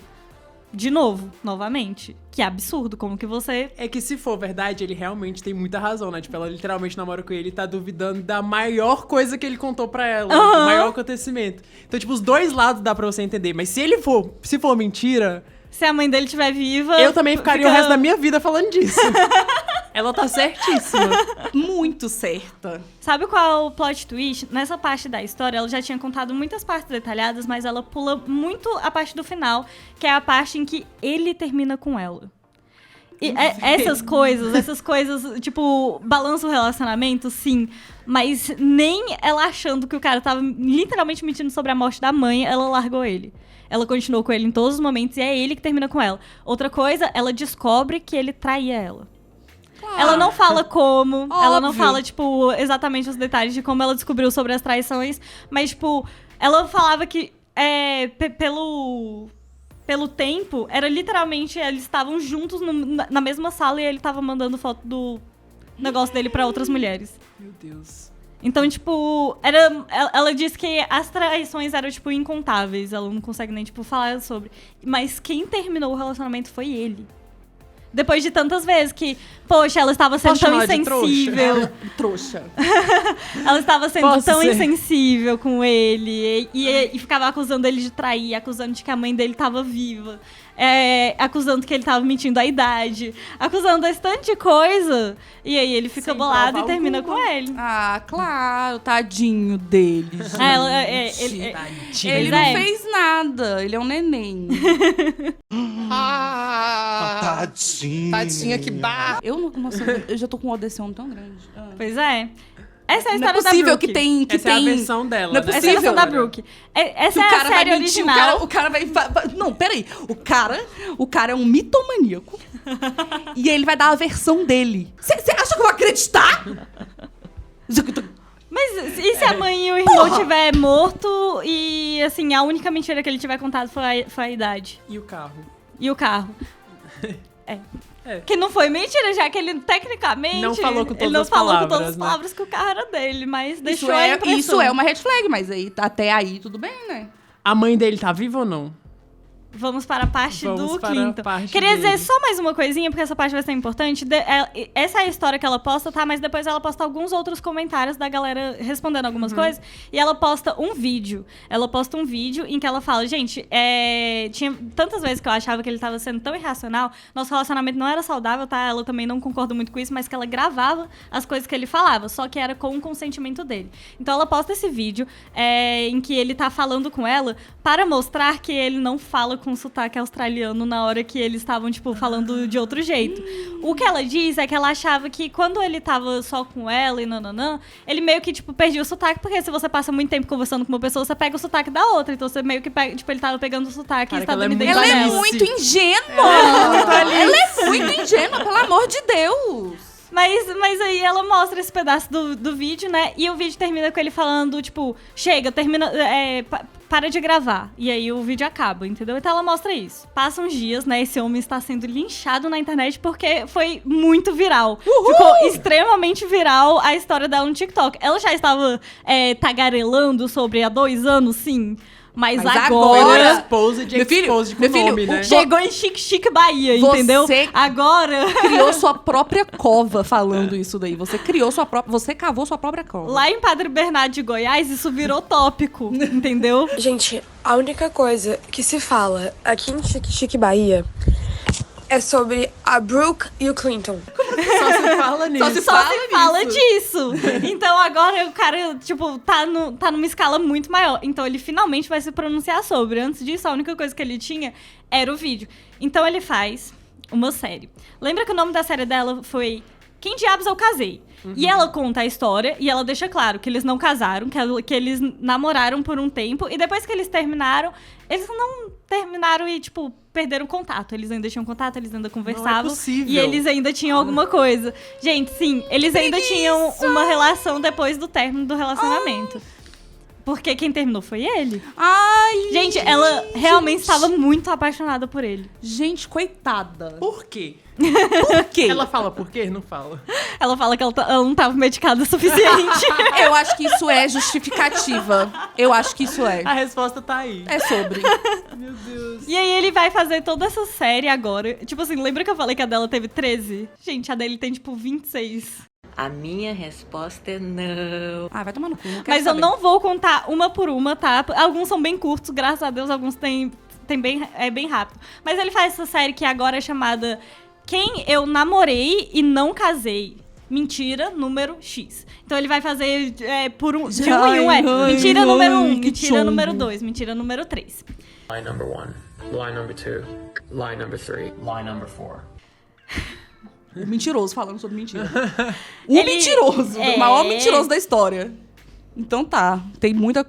[SPEAKER 1] de novo, novamente. Que absurdo, como que você...
[SPEAKER 3] É que se for verdade, ele realmente tem muita razão, né? Tipo, ela literalmente namora com ele e tá duvidando da maior coisa que ele contou pra ela. Do maior acontecimento. Então, tipo, os dois lados dá pra você entender. Mas se for mentira...
[SPEAKER 1] Se a mãe dele estiver viva...
[SPEAKER 3] Eu também ficaria o resto da minha vida falando disso. Ela tá certíssima.
[SPEAKER 2] Muito certa.
[SPEAKER 1] Sabe qual é o plot twist? Nessa parte da história, ela já tinha contado muitas partes detalhadas, mas ela pula muito a parte do final, que é a parte em que ele termina com ela. E essas coisas, tipo, balança o relacionamento, sim. Mas nem ela achando que o cara tava literalmente mentindo sobre a morte da mãe, ela largou ele. Ela continuou com ele em todos os momentos e é ele que termina com ela. Outra coisa, ela descobre que ele traía ela. Claro. Ela não fala como, óbvio. Ela não fala, tipo, exatamente os detalhes de como ela descobriu sobre as traições, mas, tipo, ela falava que pelo tempo, era literalmente, eles estavam juntos na mesma sala e ele tava mandando foto do negócio dele pra outras mulheres.
[SPEAKER 3] Meu Deus.
[SPEAKER 1] Então, tipo, ela disse que as traições eram, tipo, incontáveis. Ela não consegue nem, tipo, falar sobre. Mas quem terminou o relacionamento foi ele. Depois de tantas vezes que, poxa, ela estava sendo tão insensível.
[SPEAKER 2] Trouxa.
[SPEAKER 1] Ela estava sendo tão insensível com ele. E ficava acusando ele de trair, acusando de que a mãe dele estava viva. Acusando que ele estava mentindo a idade. Acusando esse tanto de coisa. E aí ele fica bolado e termina com ele.
[SPEAKER 2] Ah, claro. Tadinho dele, gente. Ele não fez nada. Ele é um neném.
[SPEAKER 3] Tadinha, que barra.
[SPEAKER 2] Eu já tô com um audição tão grande.
[SPEAKER 1] Pois é. Essa é a história da Brooke.
[SPEAKER 2] Não é possível que tem...
[SPEAKER 3] Essa é a versão dela.
[SPEAKER 2] Não é possível.
[SPEAKER 1] Essa é a versão da Brooke. Essa é a série original.
[SPEAKER 2] O cara vai... Não, peraí. O cara é um mitomaníaco. E ele vai dar a versão dele. Você acha que eu vou acreditar?
[SPEAKER 1] Mas e se a mãe e o irmão tiver morto e, assim, a única mentira que ele tiver contado foi a idade?
[SPEAKER 3] E o carro?
[SPEAKER 1] E o carro. Que não foi mentira, já que ele tecnicamente...
[SPEAKER 3] Não falou com todas
[SPEAKER 1] ele não
[SPEAKER 3] as
[SPEAKER 1] falou
[SPEAKER 3] palavras,
[SPEAKER 1] com todas as
[SPEAKER 3] né?
[SPEAKER 1] palavras que o carro era dele, mas deixou a impressão.
[SPEAKER 2] Isso é uma red flag, mas aí, até aí tudo bem, né?
[SPEAKER 3] A mãe dele tá viva ou não?
[SPEAKER 1] Vamos para a parte do
[SPEAKER 3] para a
[SPEAKER 1] quinto.
[SPEAKER 3] parte
[SPEAKER 1] Queria
[SPEAKER 3] dele.
[SPEAKER 1] dizer só mais uma coisinha, porque essa parte vai ser importante. Essa é a história que ela posta, tá? Mas depois ela posta alguns outros comentários da galera respondendo algumas coisas. E ela posta um vídeo. Ela posta um vídeo em que ela fala, gente, tinha tantas vezes que eu achava que ele tava sendo tão irracional. Nosso relacionamento não era saudável, tá? Ela também não concorda muito com isso, mas que ela gravava as coisas que ele falava, só que era com o consentimento dele. Então ela posta esse vídeo em que ele tá falando com ela para mostrar que ele não fala com sotaque australiano na hora que eles estavam, tipo, falando de outro jeito. O que ela diz é que ela achava que quando ele tava só com ela e nananã, ele meio que, tipo, perdia o sotaque, porque se você passa muito tempo conversando com uma pessoa, você pega o sotaque da outra. Então você meio que pega, tipo, ele tava pegando o sotaque estadunidense.
[SPEAKER 2] Ela é muito ingênua! Ela é muito ingênua, pelo amor de Deus!
[SPEAKER 1] Mas aí ela mostra esse pedaço do vídeo, né? E o vídeo termina com ele falando, tipo, chega, termina, para de gravar. E aí o vídeo acaba, entendeu? Então ela mostra isso. Passam uns dias, né? Esse homem está sendo linchado na internet porque foi muito viral. Ficou extremamente viral a história dela no TikTok. Ela já estava tagarelando sobre há 2 anos, sim. Mas agora...
[SPEAKER 3] Exposed com nome, né?
[SPEAKER 1] Chegou em Chique Bahia, entendeu? Agora...
[SPEAKER 2] criou sua própria cova falando isso daí. Você cavou sua própria cova.
[SPEAKER 1] Lá em Padre Bernardo de Goiás, isso virou tópico, entendeu?
[SPEAKER 5] Gente, a única coisa que se fala aqui em Chique Bahia é sobre a Brooke e o Clinton.
[SPEAKER 3] Só se fala nisso.
[SPEAKER 1] Só se fala disso. Então agora o cara, tipo, tá numa escala muito maior. Então ele finalmente vai se pronunciar sobre. Antes disso, a única coisa que ele tinha era o vídeo. Então ele faz uma série. Lembra que o nome da série dela foi Quem Diabos Eu Casei? E ela conta a história e ela deixa claro que eles não casaram, que eles namoraram por um tempo. E depois que eles terminaram, eles não terminaram e, tipo, perderam contato. Eles ainda tinham contato, eles ainda conversavam.
[SPEAKER 3] Não é possível.
[SPEAKER 1] E eles ainda tinham alguma coisa. Gente, sim, eles ainda tinham uma relação depois do término do relacionamento. Porque quem terminou foi ele.
[SPEAKER 2] Ai,
[SPEAKER 1] Gente, ela realmente estava muito apaixonada por ele.
[SPEAKER 2] Gente, coitada.
[SPEAKER 3] Por quê?
[SPEAKER 2] Por quê?
[SPEAKER 3] Ela fala por quê? Não fala.
[SPEAKER 1] Ela fala que ela não estava medicada o suficiente.
[SPEAKER 2] Eu acho que isso é justificativa. Eu acho que isso é.
[SPEAKER 3] A resposta tá aí.
[SPEAKER 2] É sobre.
[SPEAKER 3] Meu Deus.
[SPEAKER 1] E aí ele vai fazer toda essa série agora. Tipo assim, lembra que eu falei que a dela teve 13? Gente, a dele tem, tipo, 26.
[SPEAKER 6] A minha resposta é não.
[SPEAKER 2] Ah, vai tomar no cu.
[SPEAKER 1] Mas eu não vou contar uma por uma, tá? Alguns são bem curtos, graças a Deus. Alguns tem bem rápido. Mas ele faz essa série que agora é chamada Quem Eu Namorei e Não Casei. Mentira, número X. Então ele vai fazer de um em um. Mentira número 1, mentira número 2, mentira número 3.
[SPEAKER 7] Lie number 1, lie number 2, lie number 3, lie number 4.
[SPEAKER 2] O mentiroso falando sobre mentira. Mentiroso. O maior mentiroso da história. Então tá. Tem muita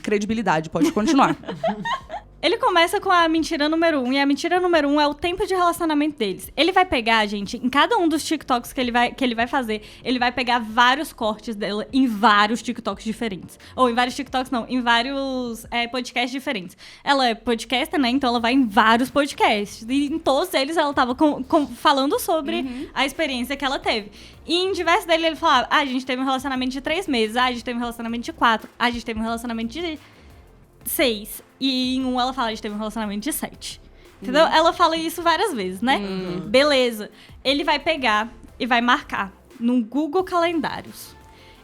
[SPEAKER 2] credibilidade. Pode continuar.
[SPEAKER 1] Ele começa com a mentira número 1, e a mentira número 1 é o tempo de relacionamento deles. Ele vai pegar, gente, em cada um dos TikToks que ele vai fazer, ele vai pegar vários cortes dela em vários TikToks diferentes. Ou em vários TikToks, não, em vários podcasts diferentes. Ela é podcaster, né? Então ela vai em vários podcasts. E em todos eles ela tava falando sobre a experiência que ela teve. E em diversos deles ele falava, a gente teve um relacionamento de 3 meses, a gente teve um relacionamento de 4, a gente teve um relacionamento de 6. E em um ela fala, a gente teve um relacionamento de 7. Entendeu? Ela fala isso várias vezes, né? Beleza. Ele vai pegar e vai marcar no Google Calendários.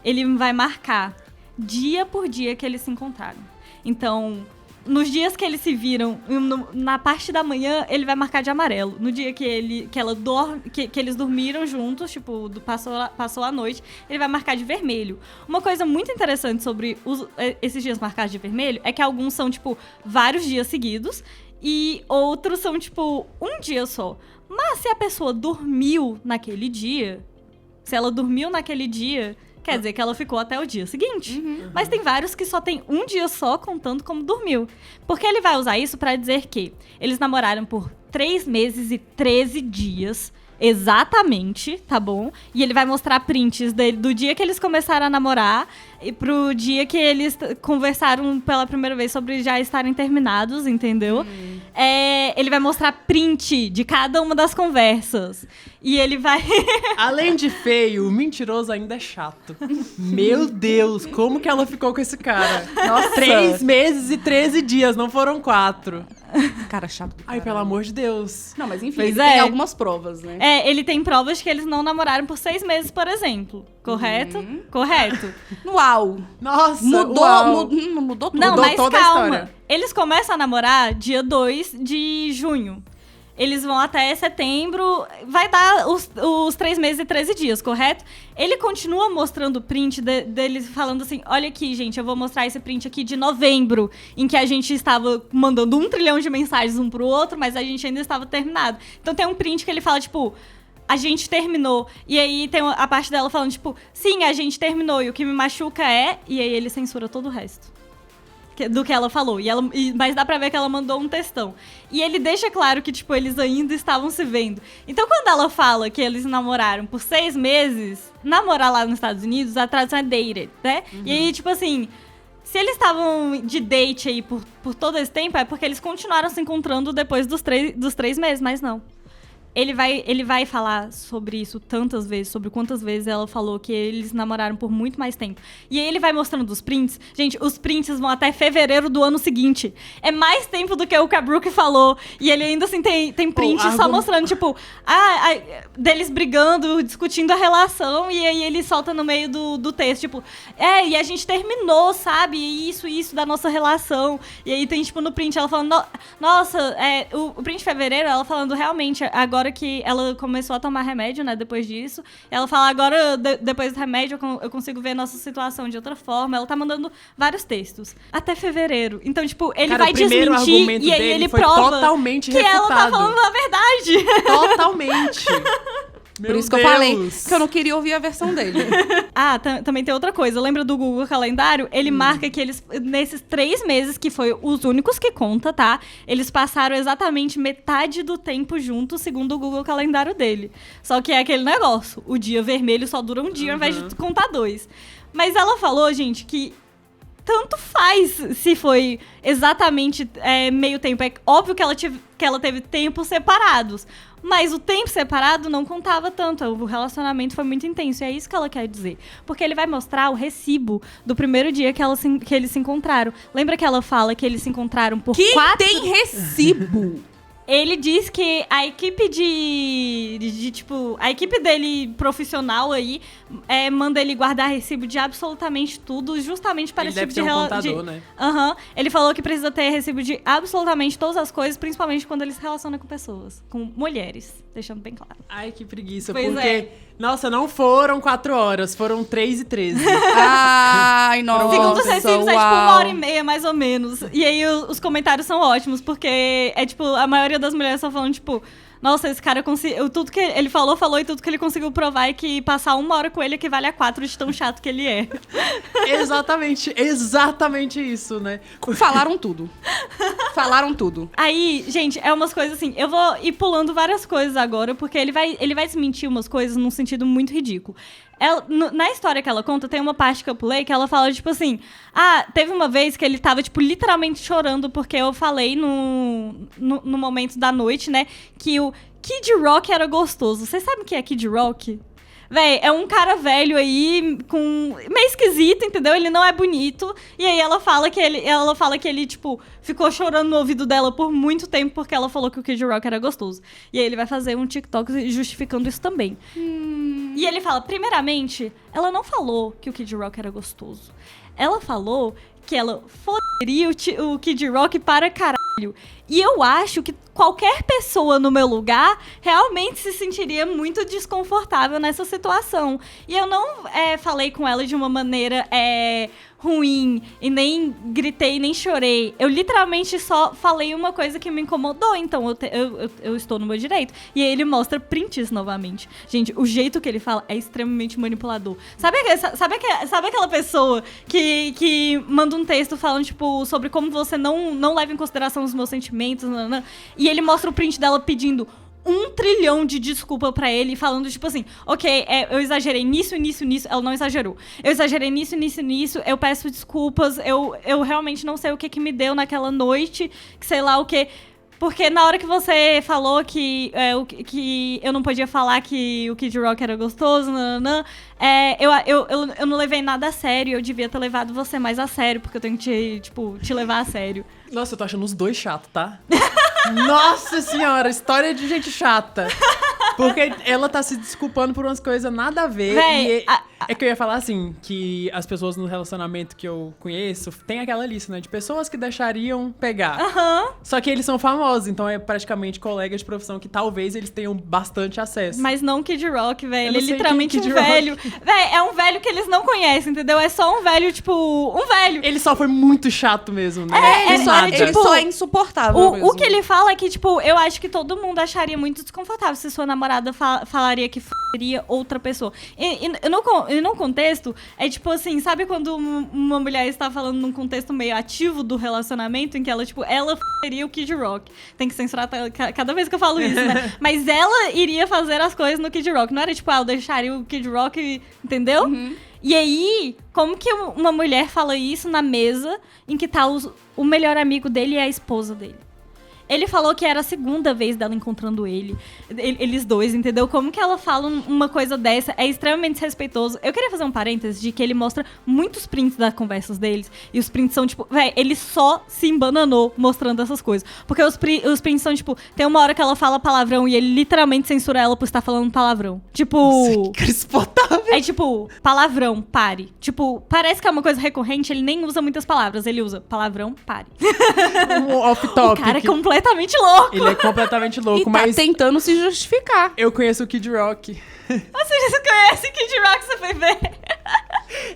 [SPEAKER 1] Ele vai marcar dia por dia que eles se encontraram. Então, nos dias que eles se viram, na parte da manhã, ele vai marcar de amarelo. No dia que eles dormiram juntos, tipo, passou a noite, ele vai marcar de vermelho. Uma coisa muito interessante sobre esses dias marcados de vermelho é que alguns são, tipo, vários dias seguidos e outros são, tipo, um dia só. Mas se a pessoa dormiu naquele dia, quer dizer que ela ficou até o dia seguinte. Mas tem vários que só tem um dia só contando como dormiu. Porque ele vai usar isso pra dizer que eles namoraram por 3 meses e 13 dias. Exatamente, tá bom? E ele vai mostrar prints do dia que eles começaram a namorar e pro dia que eles conversaram pela primeira vez sobre já estarem terminados, entendeu? Ele vai mostrar print de cada uma das conversas. E ele vai...
[SPEAKER 3] Além de feio, o mentiroso ainda é chato. Meu Deus, como que ela ficou com esse cara?
[SPEAKER 2] Nossa.
[SPEAKER 3] 3 meses e 13 dias, não foram 4.
[SPEAKER 2] Cara chato.
[SPEAKER 3] Ai, pelo amor de Deus.
[SPEAKER 2] Não, mas enfim,
[SPEAKER 1] Pois
[SPEAKER 2] ele
[SPEAKER 1] é.
[SPEAKER 2] tem algumas provas, né?
[SPEAKER 1] ele tem provas de que eles não namoraram por 6 meses, por exemplo. Correto? Correto.
[SPEAKER 2] Uau!
[SPEAKER 3] Nossa,
[SPEAKER 2] Mudou,
[SPEAKER 3] uau.
[SPEAKER 2] mudou tudo.
[SPEAKER 1] Não,
[SPEAKER 3] Mudou
[SPEAKER 1] mas
[SPEAKER 3] toda a
[SPEAKER 1] calma.
[SPEAKER 3] história.
[SPEAKER 1] Eles começam a namorar dia 2 de junho. Eles vão até setembro, vai dar os 3 meses e 13 dias, correto? Ele continua mostrando o print deles falando assim, olha aqui, gente, eu vou mostrar esse print aqui de novembro, em que a gente estava mandando 1 trilhão de mensagens um pro outro, mas a gente ainda estava terminado. Então tem um print que ele fala, tipo, a gente terminou. E aí tem a parte dela falando, tipo, sim, a gente terminou, e o que me machuca é... E aí ele censura todo o resto do que ela falou. Mas dá pra ver que ela mandou um textão. E ele deixa claro que, tipo, eles ainda estavam se vendo. Então, quando ela fala que eles namoraram por 6 meses, namorar lá nos Estados Unidos, a tradução é dated, né? E aí, tipo assim, se eles estavam de date aí por todo esse tempo, é porque eles continuaram se encontrando depois dos 3 meses, mas não. Ele vai falar sobre isso tantas vezes, sobre quantas vezes ela falou que eles namoraram por muito mais tempo. E aí ele vai mostrando os prints. Gente, os prints vão até fevereiro do ano seguinte. É mais tempo do que o que a Brooke falou. E ele ainda assim tem print só mostrando, tipo, deles brigando, discutindo a relação. E aí ele solta no meio do texto, tipo, e a gente terminou, sabe? Isso da nossa relação. E aí tem, tipo, no print ela falando, nossa, o print de fevereiro, ela falando realmente, agora que ela começou a tomar remédio, né, depois disso. Ela fala, agora, depois do remédio, eu consigo ver a nossa situação de outra forma. Ela tá mandando vários textos. Até fevereiro. Então, tipo, ele vai desmentir e aí ele prova
[SPEAKER 3] totalmente
[SPEAKER 1] que
[SPEAKER 3] refutado.
[SPEAKER 1] ela tá falando a verdade.
[SPEAKER 3] Totalmente.
[SPEAKER 2] Por isso que eu falei que eu não queria ouvir a versão dele.
[SPEAKER 1] Também tem outra coisa. Lembra do Google Calendário? Ele marca que eles, nesses 3 meses, que foi os únicos que conta, tá? Eles passaram exatamente metade do tempo juntos, segundo o Google Calendário dele. Só que é aquele negócio. O dia vermelho só dura um dia ao invés de contar 2. Mas ela falou, gente, que tanto faz se foi exatamente meio tempo. É óbvio que ela teve tempos separados. Mas o tempo separado não contava tanto. O relacionamento foi muito intenso. E é isso que ela quer dizer. Porque ele vai mostrar o recibo do primeiro dia que eles se encontraram. Lembra que ela fala que eles se encontraram por 4...
[SPEAKER 2] tem recibo?
[SPEAKER 1] Ele diz que a equipe tipo, a equipe dele profissional aí manda ele guardar recibo de absolutamente tudo, justamente para esse tipo de
[SPEAKER 3] contador, né?
[SPEAKER 1] Ele falou que precisa ter recibo de absolutamente todas as coisas, principalmente quando ele se relaciona com pessoas, com mulheres, deixando bem claro.
[SPEAKER 3] Ai, que preguiça,
[SPEAKER 1] Pois
[SPEAKER 3] porque... Nossa, não foram 4 horas, foram 3 e 13.
[SPEAKER 2] Ai, nossa.
[SPEAKER 1] Segundo os recibos, é tipo 1h30, mais ou menos. E aí os comentários são ótimos, porque é tipo, a maioria das mulheres estão falando, tipo, Nossa, esse cara conseguiu... Tudo que ele falou, e tudo que ele conseguiu provar é que passar 1 hora com ele equivale a 4 de tão chato que ele é.
[SPEAKER 3] Exatamente isso, né?
[SPEAKER 2] Falaram tudo.
[SPEAKER 1] Aí, gente, é umas coisas assim... Eu vou ir pulando várias coisas agora, porque ele vai desmentir umas coisas num sentido muito ridículo. Na história que ela conta, tem uma parte que eu pulei que ela fala, tipo assim... teve uma vez que ele tava, tipo, literalmente chorando porque eu falei no momento da noite, né? Que o Kid Rock era gostoso. Vocês sabem o que é Kid Rock? Véi, é um cara velho aí, meio esquisito, entendeu? Ele não é bonito. E aí ela fala que ele, tipo, ficou chorando no ouvido dela por muito tempo porque ela falou que o Kid Rock era gostoso. E aí ele vai fazer um TikTok justificando isso também. E ele fala, primeiramente, ela não falou que o Kid Rock era gostoso. Ela falou que ela foderia o Kid Rock para caralho. E eu acho que qualquer pessoa no meu lugar realmente se sentiria muito desconfortável nessa situação. E eu não falei com ela de uma maneira ruim, e nem gritei, nem chorei. Eu literalmente só falei uma coisa que me incomodou, então eu estou no meu direito. E aí ele mostra prints novamente. Gente, o jeito que ele fala é extremamente manipulador. Sabe aquela pessoa que manda um texto falando, tipo, sobre como você não leva em consideração os meus sentimentos, e ele mostra o print dela pedindo 1 trilhão de desculpa pra ele, falando, tipo assim, ok, eu exagerei nisso. Ela não exagerou. Eu exagerei nisso, eu peço desculpas, eu realmente não sei o que me deu naquela noite, que sei lá o que. Porque na hora que você falou que eu não podia falar que o Kid Rock era gostoso, eu não levei nada a sério, eu devia ter levado você mais a sério, porque eu tenho que te levar a sério.
[SPEAKER 3] Nossa, eu tô achando os dois chatos, tá? Nossa senhora, história de gente chata. Porque ela tá se desculpando por umas coisas nada a ver.
[SPEAKER 1] Véi,
[SPEAKER 3] É que eu ia falar assim, que as pessoas no relacionamento que eu conheço, tem aquela lista, né? De pessoas que deixariam pegar. Só que eles são famosos, então é praticamente colegas de profissão que talvez eles tenham bastante acesso.
[SPEAKER 1] Mas não Kid Rock, velho. Ele é literalmente um velho. Véi, é um velho que eles não conhecem, entendeu? É só um velho, tipo, um velho.
[SPEAKER 3] Ele só foi muito chato mesmo, né?
[SPEAKER 2] Ele só é insuportável mesmo.
[SPEAKER 1] O que ele fala é que, tipo, eu acho que todo mundo acharia muito desconfortável se sua namorada falaria que f***ria outra pessoa. E no contexto, é tipo assim, sabe quando uma mulher está falando num contexto meio ativo do relacionamento, em que ela, tipo, ela f***ria o Kid Rock. Tem que censurar cada vez que eu falo isso, né? Mas ela iria fazer as coisas no Kid Rock. Não era tipo, eu deixaria o Kid Rock, entendeu? E aí, como que uma mulher fala isso na mesa em que tá o melhor amigo dele e a esposa dele? Ele falou que era a 2ª vez dela encontrando eles dois, entendeu? Como que ela fala uma coisa dessa? É extremamente desrespeitoso. Eu queria fazer um parênteses de que ele mostra muitos prints das conversas deles. E os prints são, tipo... Véi, ele só se embananou mostrando essas coisas. Porque os prints são, tipo... Tem uma hora que ela fala palavrão e ele literalmente censura ela por estar falando palavrão. Tipo...
[SPEAKER 3] Nossa, que insuportável.
[SPEAKER 1] É tipo... Palavrão, pare. Tipo, parece que é uma coisa recorrente. Ele nem usa muitas palavras. Ele usa palavrão, pare.
[SPEAKER 3] Um off-topic.
[SPEAKER 1] O cara é completamente louco.
[SPEAKER 3] Ele é completamente louco,
[SPEAKER 2] E
[SPEAKER 3] mas...
[SPEAKER 2] tá tentando se justificar.
[SPEAKER 3] Eu conheço o Kid Rock.
[SPEAKER 1] Você conhece Kid Rock, você foi ver?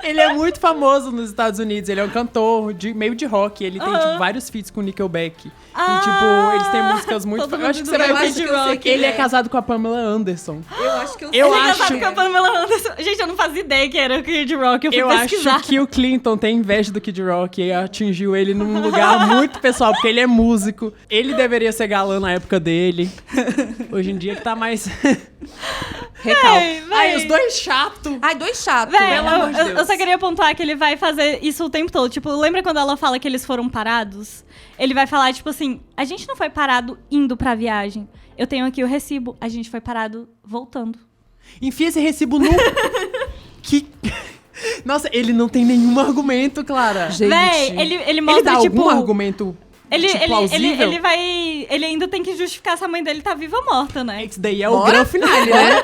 [SPEAKER 3] Ele é muito famoso nos Estados Unidos. Ele é um cantor meio de rock. Ele tem, tipo, vários feats com Nickelback. E, tipo, eles têm músicas muito...
[SPEAKER 1] Todo
[SPEAKER 3] Eu acho que
[SPEAKER 1] mundo
[SPEAKER 3] você vai
[SPEAKER 1] vai
[SPEAKER 3] ver.
[SPEAKER 1] Kid Rock.
[SPEAKER 3] Ele é casado com a Pamela Anderson.
[SPEAKER 2] Eu acho que
[SPEAKER 1] Ele é casado com a Pamela Anderson. Gente, eu não fazia ideia que era o Kid Rock. Eu fui pesquisar.
[SPEAKER 3] Acho que o Clinton tem inveja do Kid Rock e atingiu ele num lugar muito pessoal, porque ele é músico. Ele deveria ser galã na época dele. Hoje em dia que tá mais...
[SPEAKER 2] Recalque.
[SPEAKER 3] Ai, os dois chatos.
[SPEAKER 2] Ai, dois chatos.
[SPEAKER 1] Véi,
[SPEAKER 3] Pelo amor de Deus.
[SPEAKER 1] eu só queria pontuar que ele vai fazer isso o tempo todo. Tipo, lembra quando ela fala que eles foram parados? Ele vai falar, tipo assim, a gente não foi parado indo pra viagem. Eu tenho aqui o recibo. A gente foi parado voltando.
[SPEAKER 3] Enfia esse recibo no... Que... Nossa, ele não tem nenhum argumento, Clara.
[SPEAKER 2] Gente.
[SPEAKER 1] Véi, ele mostra,
[SPEAKER 3] Ele dá
[SPEAKER 1] tipo...
[SPEAKER 3] algum argumento plausível?
[SPEAKER 1] Ele ainda tem que justificar se a mãe dele tá viva ou morta, né?
[SPEAKER 3] Esse daí é o grande final,
[SPEAKER 2] né?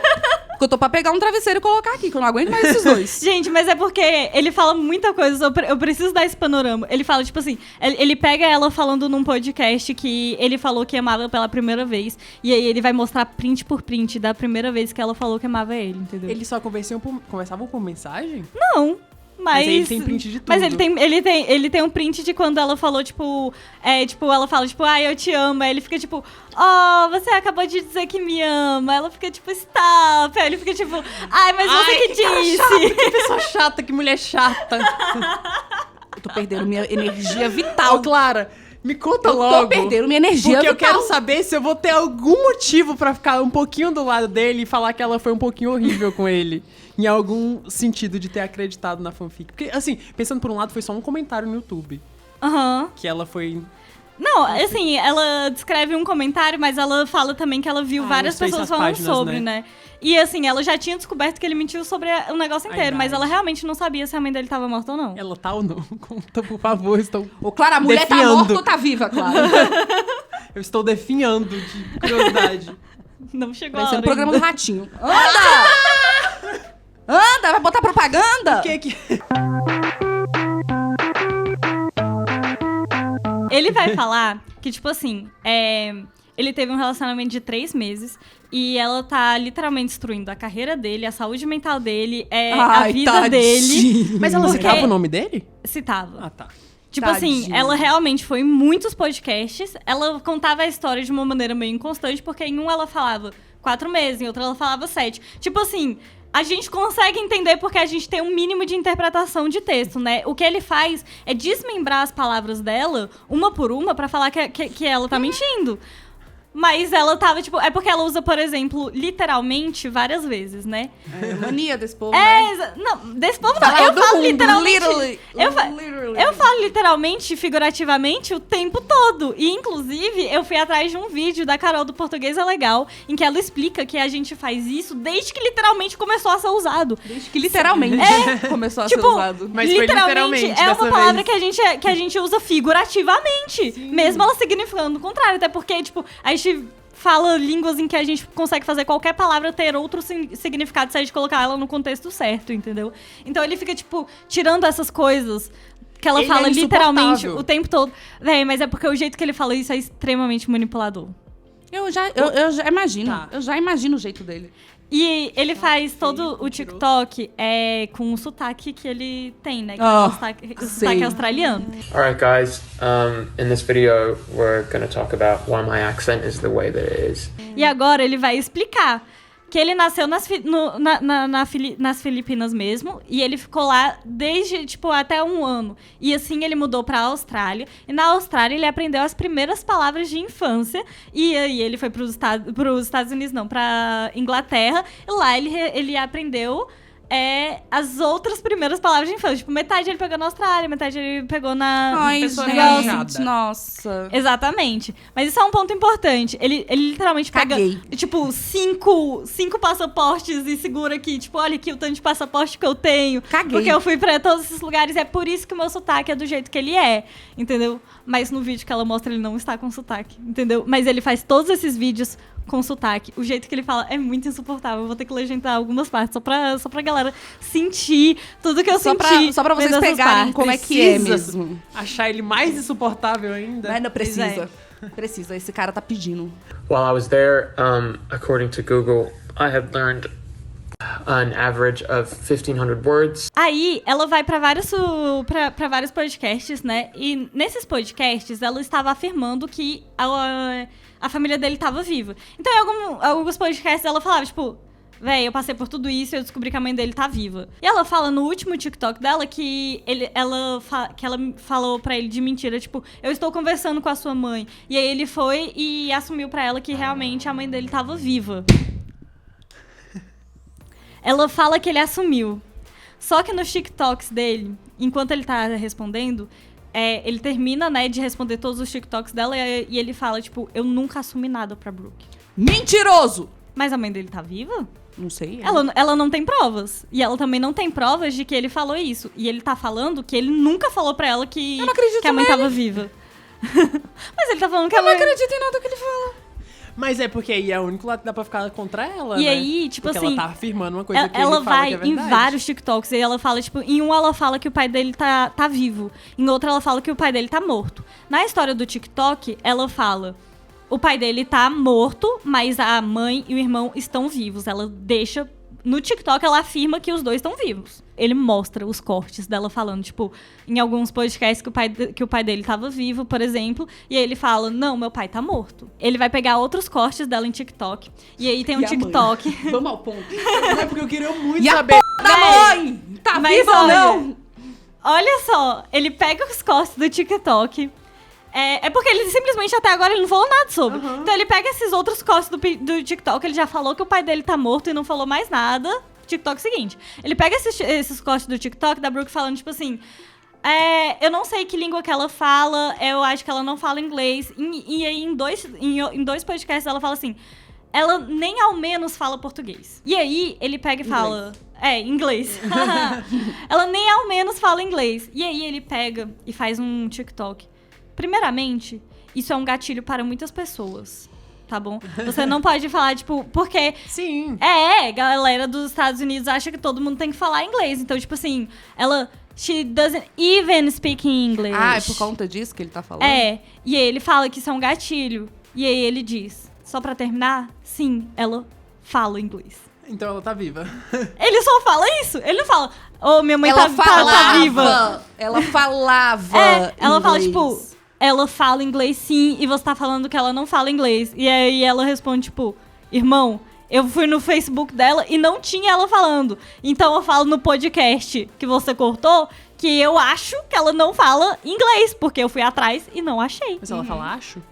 [SPEAKER 2] Porque eu tô pra pegar um travesseiro e colocar aqui, que eu não aguento mais esses dois.
[SPEAKER 1] Gente, mas é porque ele fala muita coisa, eu preciso dar esse panorama. Ele fala, tipo assim, ele pega ela falando num podcast que ele falou que amava pela primeira vez, e aí ele vai mostrar print por print da primeira vez que ela falou que amava ele, entendeu?
[SPEAKER 3] Eles só conversavam por mensagem?
[SPEAKER 1] Não.
[SPEAKER 3] Mas ele tem print de tudo.
[SPEAKER 1] Mas ele tem um print de quando ela falou, ela fala, eu te amo. Aí ele fica, você acabou de dizer que me ama. Ela fica, stop. Aí ele fica, mas você que disse.
[SPEAKER 3] Chato, que pessoa chata, que mulher chata.
[SPEAKER 2] Eu tô perdendo minha energia vital.
[SPEAKER 3] Ô, Clara, me conta logo.
[SPEAKER 2] Eu tô perdendo minha energia
[SPEAKER 3] porque
[SPEAKER 2] vital.
[SPEAKER 3] Eu quero saber se eu vou ter algum motivo pra ficar um pouquinho do lado dele e falar que ela foi um pouquinho horrível com ele. Em algum sentido de ter acreditado na fanfic. Porque, assim, pensando por um lado, foi só um comentário no YouTube.
[SPEAKER 1] Aham.
[SPEAKER 3] Que ela foi...
[SPEAKER 1] Não, assim, ela descreve um comentário, mas ela fala também que ela viu várias pessoas falando sobre, né? E, assim, ela já tinha descoberto que ele mentiu sobre o negócio inteiro, mas ela realmente não sabia se a mãe dele tava morta ou não.
[SPEAKER 3] Ela tá ou não? Conta, por favor.
[SPEAKER 2] Ô, Clara, a mulher tá morta ou tá viva, Clara?
[SPEAKER 3] Eu estou definhando de curiosidade.
[SPEAKER 1] Não chegou
[SPEAKER 2] Vai
[SPEAKER 1] a
[SPEAKER 2] ser
[SPEAKER 1] hora
[SPEAKER 2] no programa
[SPEAKER 1] ainda.
[SPEAKER 2] do Ratinho. Anda! Anda, vai botar propaganda?
[SPEAKER 3] O que?
[SPEAKER 1] Ele vai falar que, ele teve um relacionamento de 3 meses e ela tá literalmente destruindo a carreira dele, a saúde mental dele, a vida dele.
[SPEAKER 3] Mas ela citava o nome dele?
[SPEAKER 1] Citava.
[SPEAKER 3] Ah, tá.
[SPEAKER 1] Assim, ela realmente foi em muitos podcasts, ela contava a história de uma maneira meio inconstante, porque em um ela falava 4 meses, em outro ela falava 7. A gente consegue entender porque a gente tem um mínimo de interpretação de texto, né? O que ele faz é desmembrar as palavras dela, uma por uma, pra falar que ela tá mentindo. Mas ela tava, é porque ela usa, por exemplo, literalmente várias vezes, né?
[SPEAKER 2] É mania desse povo, né?
[SPEAKER 1] Não, desse povo não. Eu falo literalmente... Eu falo literalmente, figurativamente, o tempo todo. E, inclusive, eu fui atrás de um vídeo da Carol do Português é Legal, em que ela explica que a gente faz isso desde que literalmente começou a ser usado.
[SPEAKER 2] Desde que literalmente começou a ser usado.
[SPEAKER 3] Mas foi literalmente
[SPEAKER 1] é uma palavra
[SPEAKER 3] vez.
[SPEAKER 1] que a gente usa figurativamente. Sim. Mesmo ela significando o contrário. Até porque, a gente fala línguas em que a gente consegue fazer qualquer palavra ter outro significado se a gente colocar ela no contexto certo, entendeu? Então ele fica, tirando essas coisas que ela fala literalmente o tempo todo. Véi, mas é porque o jeito que ele fala isso é extremamente manipulador.
[SPEAKER 2] Eu já imagino. Tá. Eu já imagino o jeito dele.
[SPEAKER 1] E ele faz todo o TikTok com o sotaque que ele tem, né? Que é o sotaque australiano.
[SPEAKER 7] Alright, guys. In this video, we're gonna talk about why my accent is the way that it is.
[SPEAKER 1] E agora ele vai explicar que ele nasceu nas Filipinas mesmo, e ele ficou lá desde, até 1 ano. E assim ele mudou pra Austrália, e na Austrália ele aprendeu as primeiras palavras de infância, e aí ele foi pros Estados Unidos, não, pra Inglaterra, e lá ele aprendeu as outras primeiras palavras de infância. Metade ele pegou na Austrália, metade ele pegou na...
[SPEAKER 2] Ai, gente, nossa.
[SPEAKER 1] Exatamente. Mas isso é um ponto importante. Ele literalmente pega, 5 passaportes e segura aqui. Olha aqui o tanto de passaporte que eu tenho.
[SPEAKER 2] Caguei.
[SPEAKER 1] Porque eu fui pra todos esses lugares. É por isso que o meu sotaque é do jeito que ele é. Entendeu? Mas no vídeo que ela mostra, ele não está com sotaque. Entendeu? Mas ele faz todos esses vídeos com sotaque. O jeito que ele fala é muito insuportável. Eu vou ter que legendar algumas partes só pra galera sentir tudo que eu senti.
[SPEAKER 2] Só pra vocês pegarem como é que é mesmo.
[SPEAKER 3] Achar ele mais insuportável ainda.
[SPEAKER 2] Mas não precisa. Precisa. Esse cara tá pedindo.
[SPEAKER 7] While I was there, according to Google, I had learned an average of 1,500 words.
[SPEAKER 1] Aí, ela vai pra vários podcasts, né? E nesses podcasts, ela estava afirmando que a família dele estava viva. Então, em alguns podcasts, ela falava, véi, eu passei por tudo isso e eu descobri que a mãe dele tá viva. E ela fala no último TikTok dela que ela falou pra ele de mentira, eu estou conversando com a sua mãe. E aí ele foi e assumiu pra ela que realmente a mãe dele tava viva. Ela fala que ele assumiu. Só que nos TikToks dele, enquanto ele tá respondendo, ele termina, né, de responder todos os TikToks dela e ele fala, eu nunca assumi nada pra Brooke.
[SPEAKER 2] Mentiroso!
[SPEAKER 1] Mas a mãe dele tá viva?
[SPEAKER 2] Não sei.
[SPEAKER 1] Ela não tem provas. E ela também não tem provas de que ele falou isso. E ele tá falando que ele nunca falou pra ela que a mãe tava viva. Mas ele tá falando que a mãe...
[SPEAKER 2] Eu não acredito em nada que ele fala.
[SPEAKER 3] Mas é porque aí é o único lado que dá pra ficar contra ela,
[SPEAKER 1] e
[SPEAKER 3] né?
[SPEAKER 1] aí,
[SPEAKER 3] porque ela tá afirmando uma coisa que
[SPEAKER 1] ela
[SPEAKER 3] ele fala
[SPEAKER 1] vai
[SPEAKER 3] que é verdade.
[SPEAKER 1] em vários TikToks e ela fala, em um ela fala que o pai dele tá vivo. Em outro ela fala que o pai dele tá morto. Na história do TikTok, ela fala... O pai dele tá morto, mas a mãe e o irmão estão vivos. Ela deixa no TikTok ela afirma que os dois estão vivos. Ele mostra os cortes dela falando, tipo, em alguns podcasts que o pai dele tava vivo, por exemplo, e aí ele fala, não, meu pai tá morto. Ele vai pegar outros cortes dela em TikTok, e aí tem um TikTok...
[SPEAKER 2] Vamos ao ponto.
[SPEAKER 3] Não é porque eu queria muito
[SPEAKER 2] E
[SPEAKER 3] saber.
[SPEAKER 2] a da mãe! Tá viva ou não?
[SPEAKER 1] Olha só, ele pega os cortes do TikTok... É porque ele simplesmente até agora ele não falou nada sobre.
[SPEAKER 3] Uhum.
[SPEAKER 1] Então ele pega esses outros cortes do TikTok, ele já falou que o pai dele tá morto e não falou mais nada. TikTok seguinte. Ele pega esses cortes do TikTok da Brooke falando, tipo assim... eu não sei que língua que ela fala, eu acho que ela não fala inglês. E aí em dois podcasts ela fala assim... Ela nem ao menos fala português. E aí ele pega e fala... Inglês. Ela nem ao menos fala inglês. E aí ele pega e faz um TikTok... Primeiramente, isso é um gatilho para muitas pessoas, tá bom? Você não pode falar, tipo, porque...
[SPEAKER 3] Sim.
[SPEAKER 1] Galera dos Estados Unidos acha que todo mundo tem que falar inglês. Então, tipo assim, she doesn't even speak English.
[SPEAKER 2] Ah, é por conta disso que ele tá falando?
[SPEAKER 1] E aí ele fala que isso é um gatilho. E aí ele diz, só pra terminar, sim, ela fala inglês.
[SPEAKER 3] Então ela tá viva.
[SPEAKER 1] Ele só fala isso. Ele não fala, minha mãe
[SPEAKER 2] Ela
[SPEAKER 1] tá viva.
[SPEAKER 2] Ela falava
[SPEAKER 1] ela fala,
[SPEAKER 2] inglês.
[SPEAKER 1] tipo... Ela fala inglês sim, e você tá falando que ela não fala inglês. E aí ela responde, tipo, irmão, eu fui no Facebook dela e não tinha ela falando. Então eu falo no podcast que você cortou que eu acho que ela não fala inglês, porque eu fui atrás e não achei.
[SPEAKER 3] Mas ela fala acho?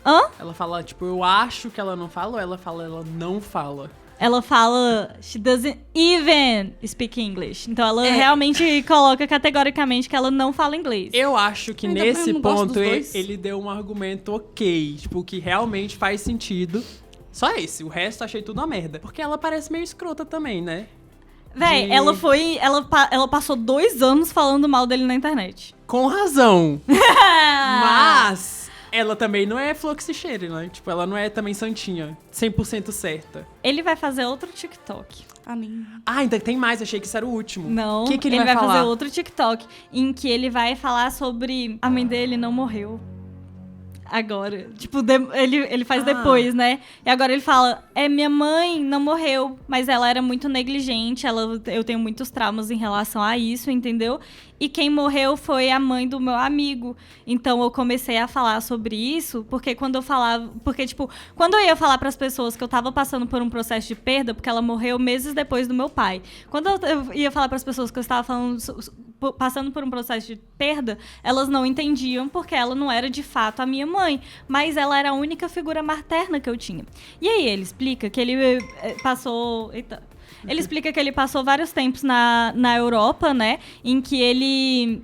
[SPEAKER 1] Hã?
[SPEAKER 3] Ela fala, tipo, eu acho que ela não fala, ou ela fala, ela não fala?
[SPEAKER 1] Ela fala, she doesn't even speak English. Então ela realmente coloca categoricamente que ela não fala inglês.
[SPEAKER 3] Eu acho que
[SPEAKER 2] Ainda
[SPEAKER 3] nesse
[SPEAKER 2] bem, eu não gosto
[SPEAKER 3] ponto
[SPEAKER 2] dos dois.
[SPEAKER 3] ele deu um argumento ok. Tipo, que realmente faz sentido. Só esse. O resto achei tudo uma merda. Porque ela parece meio escrota também, né?
[SPEAKER 1] Véi, ela passou 2 anos falando mal dele na internet.
[SPEAKER 3] Com razão. Mas ela também não é fluxicheira, né? Tipo, ela não é também santinha. 100% certa.
[SPEAKER 1] Ele vai fazer outro TikTok.
[SPEAKER 2] A mim.
[SPEAKER 3] Ah, ainda tem mais. Achei que isso era o último.
[SPEAKER 1] Não,
[SPEAKER 3] O que ele vai falar?
[SPEAKER 1] fazer outro TikTok em que ele vai falar sobre a mãe dele não morreu. Agora. Tipo, ele faz depois, né? E agora ele fala, minha mãe não morreu, mas ela era muito negligente, eu tenho muitos traumas em relação a isso, entendeu? E quem morreu foi a mãe do meu amigo. Então eu comecei a falar sobre isso, porque quando eu ia falar pras pessoas que eu tava passando por um processo de perda, porque ela morreu meses depois do meu pai. Quando eu ia falar pras pessoas que eu estava passando por um processo de perda, elas não entendiam, porque ela não era de fato a minha mãe, mas ela era a única figura materna que eu tinha. E aí ele explica que ele passou... Ele explica que ele passou vários tempos na Europa, né? Em que ele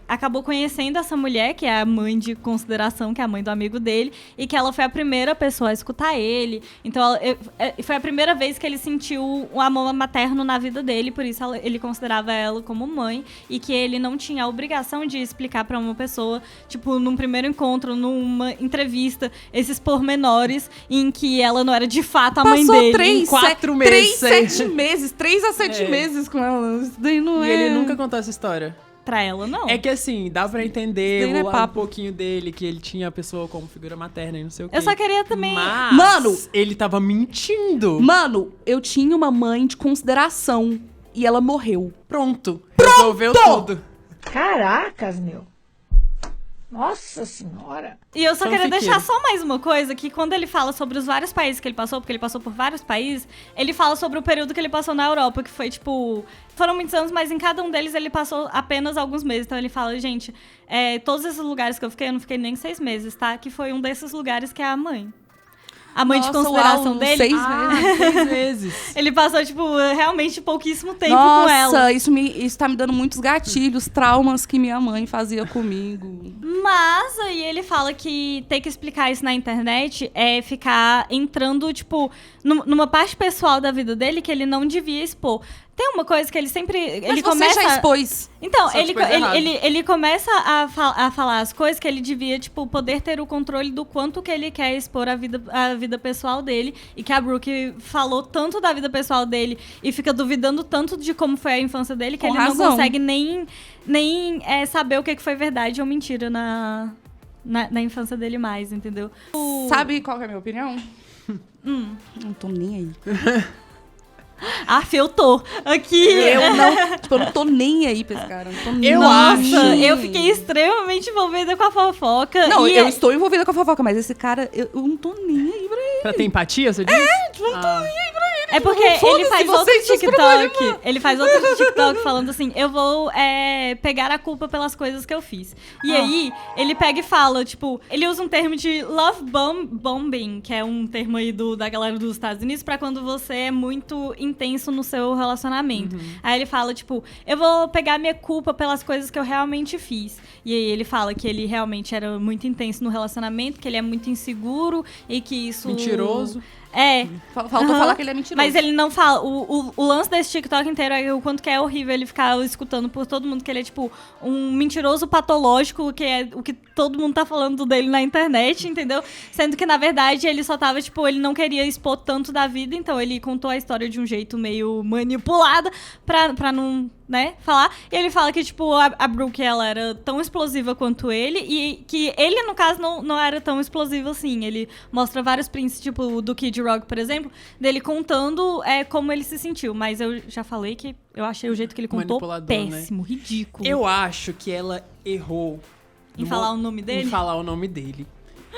[SPEAKER 1] acabou conhecendo essa mulher, que é a mãe de consideração, que é a mãe do amigo dele, e que ela foi a primeira pessoa a escutar ele. Então, foi a primeira vez que ele sentiu um amor materno na vida dele, por isso ele considerava ela como mãe, e que ele não tinha a obrigação de explicar pra uma pessoa, tipo, num primeiro encontro, numa entrevista, esses pormenores em que ela não era de fato a mãe dele.
[SPEAKER 2] 3 a 7 meses com ela. Isso daí não
[SPEAKER 3] E ele nunca contou essa história.
[SPEAKER 1] Pra ela, não.
[SPEAKER 3] É que assim, dá pra entender
[SPEAKER 2] Isso daí não é
[SPEAKER 3] um pouquinho dele, que ele tinha a pessoa como figura materna e não sei o quê.
[SPEAKER 1] Eu só queria também...
[SPEAKER 3] Mas
[SPEAKER 2] Mano!
[SPEAKER 3] ele tava mentindo.
[SPEAKER 2] Mano, eu tinha uma mãe de consideração e ela morreu.
[SPEAKER 3] Pronto. Resolveu tudo.
[SPEAKER 8] Caracas, meu. Nossa senhora.
[SPEAKER 1] E eu só queria
[SPEAKER 3] Fanfiqueiro.
[SPEAKER 1] deixar só mais uma coisa, que quando ele fala sobre os vários países que ele passou, porque ele passou por vários países, ele fala sobre o período que ele passou na Europa, que foi, tipo... Foram muitos anos, mas em cada um deles ele passou apenas alguns meses. Então ele fala, gente, todos esses lugares que eu não fiquei nem 6 meses, tá? Que foi um desses lugares que é a mãe. A mãe de consideração dele...
[SPEAKER 2] 6
[SPEAKER 3] 6 vezes.
[SPEAKER 1] Ele passou, tipo, realmente pouquíssimo tempo com ela.
[SPEAKER 2] Nossa, isso tá me dando muitos gatilhos, traumas que minha mãe fazia comigo.
[SPEAKER 1] Mas aí ele fala que ter que explicar isso na internet é ficar entrando, tipo, numa parte pessoal da vida dele que ele não devia expor. Tem uma coisa que ele sempre...
[SPEAKER 2] Mas
[SPEAKER 1] ele
[SPEAKER 2] você
[SPEAKER 1] começa...
[SPEAKER 2] já expôs.
[SPEAKER 1] Então,
[SPEAKER 3] Só expôs errado.
[SPEAKER 1] ele começa a falar as coisas que ele devia, tipo, poder ter o controle do quanto que ele quer expor a vida pessoal dele. E que a Brooke falou tanto da vida pessoal dele e fica duvidando tanto de como foi a infância dele que
[SPEAKER 2] Com
[SPEAKER 1] ele
[SPEAKER 2] razão.
[SPEAKER 1] não consegue nem saber o que foi verdade ou mentira na infância dele mais, entendeu?
[SPEAKER 2] Sabe qual que é a minha opinião? Não tô nem aí.
[SPEAKER 1] Eu tô aqui.
[SPEAKER 2] Eu não tô nem aí pra esse cara. Não tô nem
[SPEAKER 1] Nossa, eu fiquei extremamente envolvida com a fofoca.
[SPEAKER 2] Não, eu estou envolvida com a fofoca, mas esse cara, eu não tô nem aí pra ele.
[SPEAKER 3] Pra ter empatia, você diz?
[SPEAKER 2] Não tô nem aí pra ele.
[SPEAKER 1] É porque ele faz outro TikTok. Ele faz outro TikTok falando assim: eu vou pegar a culpa pelas coisas que eu fiz. E aí, ele pega e fala, tipo, ele usa um termo de love bombing, que é um termo aí da galera dos Estados Unidos, pra quando você é muito intenso no seu relacionamento. Aí ele fala, tipo, eu vou pegar minha culpa pelas coisas que eu realmente fiz. E aí ele fala que ele realmente era muito intenso no relacionamento, que ele é muito inseguro e que isso...
[SPEAKER 3] Mentiroso.
[SPEAKER 2] Faltou falar que ele é mentiroso.
[SPEAKER 1] Mas ele não fala. O lance desse TikTok inteiro é o quanto que é horrível ele ficar escutando por todo mundo que ele é, tipo, um mentiroso patológico, que é o que todo mundo tá falando dele na internet, entendeu? Sendo que, na verdade, ele só tava, tipo, ele não queria expor tanto da vida, então ele contou a história de um jeito meio manipulado pra não... né, falar. E ele fala que, tipo, a Brooke, ela era tão explosiva quanto ele e que ele, no caso, não era tão explosivo assim. Ele mostra vários prints, tipo, do Kid Rock, por exemplo, dele contando como ele se sentiu. Mas eu já falei que eu achei o jeito que ele contou péssimo, ridículo.
[SPEAKER 3] Eu acho que ela errou...
[SPEAKER 1] Em falar o nome dele?
[SPEAKER 3] Em falar o nome dele.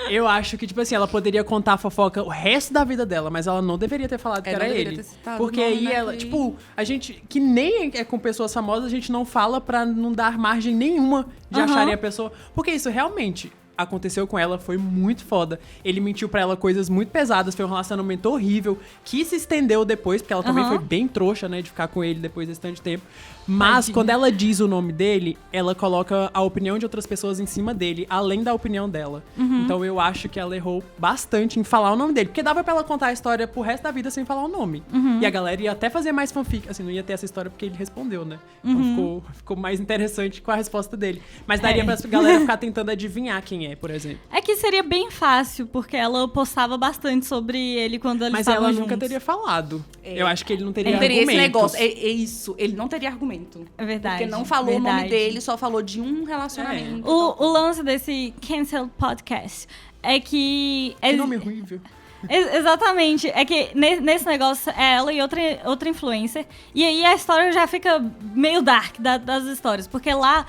[SPEAKER 3] Eu acho que, tipo assim, ela poderia contar a fofoca o resto da vida dela, mas ela não deveria ter falado que era ele. Porque aí ela, tipo, a gente, que nem é com pessoas famosas, a gente não fala pra não dar margem nenhuma de acharem a pessoa. Porque isso realmente aconteceu com ela, foi muito foda. Ele mentiu pra ela coisas muito pesadas, foi um relacionamento horrível, que se estendeu depois, porque ela também foi bem trouxa, né, de ficar com ele depois desse tanto de tempo. Mas quando ela diz o nome dele, ela coloca a opinião de outras pessoas em cima dele, além da opinião dela. Então eu acho que ela errou bastante em falar o nome dele, porque dava pra ela contar a história pro resto da vida sem falar o nome. E a galera ia até fazer mais fanfic, assim, não ia ter essa história porque ele respondeu, né? Então ficou mais interessante com a resposta dele. Mas daria pra galera ficar tentando adivinhar quem é, por exemplo.
[SPEAKER 1] É que seria bem fácil, porque ela postava bastante sobre ele quando eles
[SPEAKER 3] Mas
[SPEAKER 1] estavam
[SPEAKER 3] ela
[SPEAKER 1] juntos.
[SPEAKER 3] nunca teria falado. Eu acho que ele não teria argumentos.
[SPEAKER 2] Esse negócio, é isso, ele não teria argumento.
[SPEAKER 1] É verdade.
[SPEAKER 2] Porque não falou o nome dele, só falou de um relacionamento.
[SPEAKER 1] O lance desse Cancel Podcast é que...
[SPEAKER 3] Que nome horrível.
[SPEAKER 1] Exatamente. É que nesse negócio é ela e outra influencer. E aí a história já fica meio dark das histórias. Porque lá...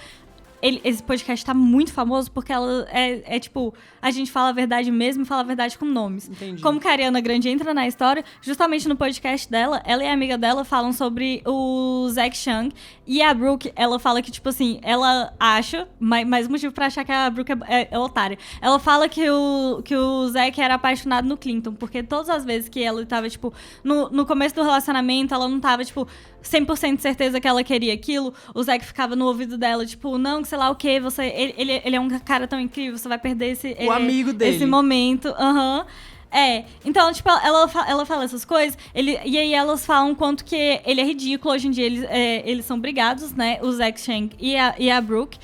[SPEAKER 1] Esse podcast tá muito famoso porque ela é tipo, a gente fala a verdade mesmo e fala a verdade com nomes.
[SPEAKER 3] Entendi.
[SPEAKER 1] Como que a Ariana Grande entra na história, justamente no podcast dela, ela e a amiga dela falam sobre o Zack Chung. E a Brooke, ela fala que, tipo assim, ela acha, mais motivo pra achar que a Brooke é otária. Ela fala que o Zack era apaixonado no Clinton, porque todas as vezes que ela tava, tipo, no começo do relacionamento, ela não tava, tipo, 100% de certeza que ela queria aquilo. O Zack ficava no ouvido dela, tipo, não, sei lá o quê, ele é um cara tão incrível, você vai perder
[SPEAKER 3] o amigo dele.
[SPEAKER 1] Esse momento. Então, tipo, ela fala essas coisas, e aí elas falam quanto que ele é ridículo. Hoje em dia eles são brigados, né? O Zack Chang e a Brooke.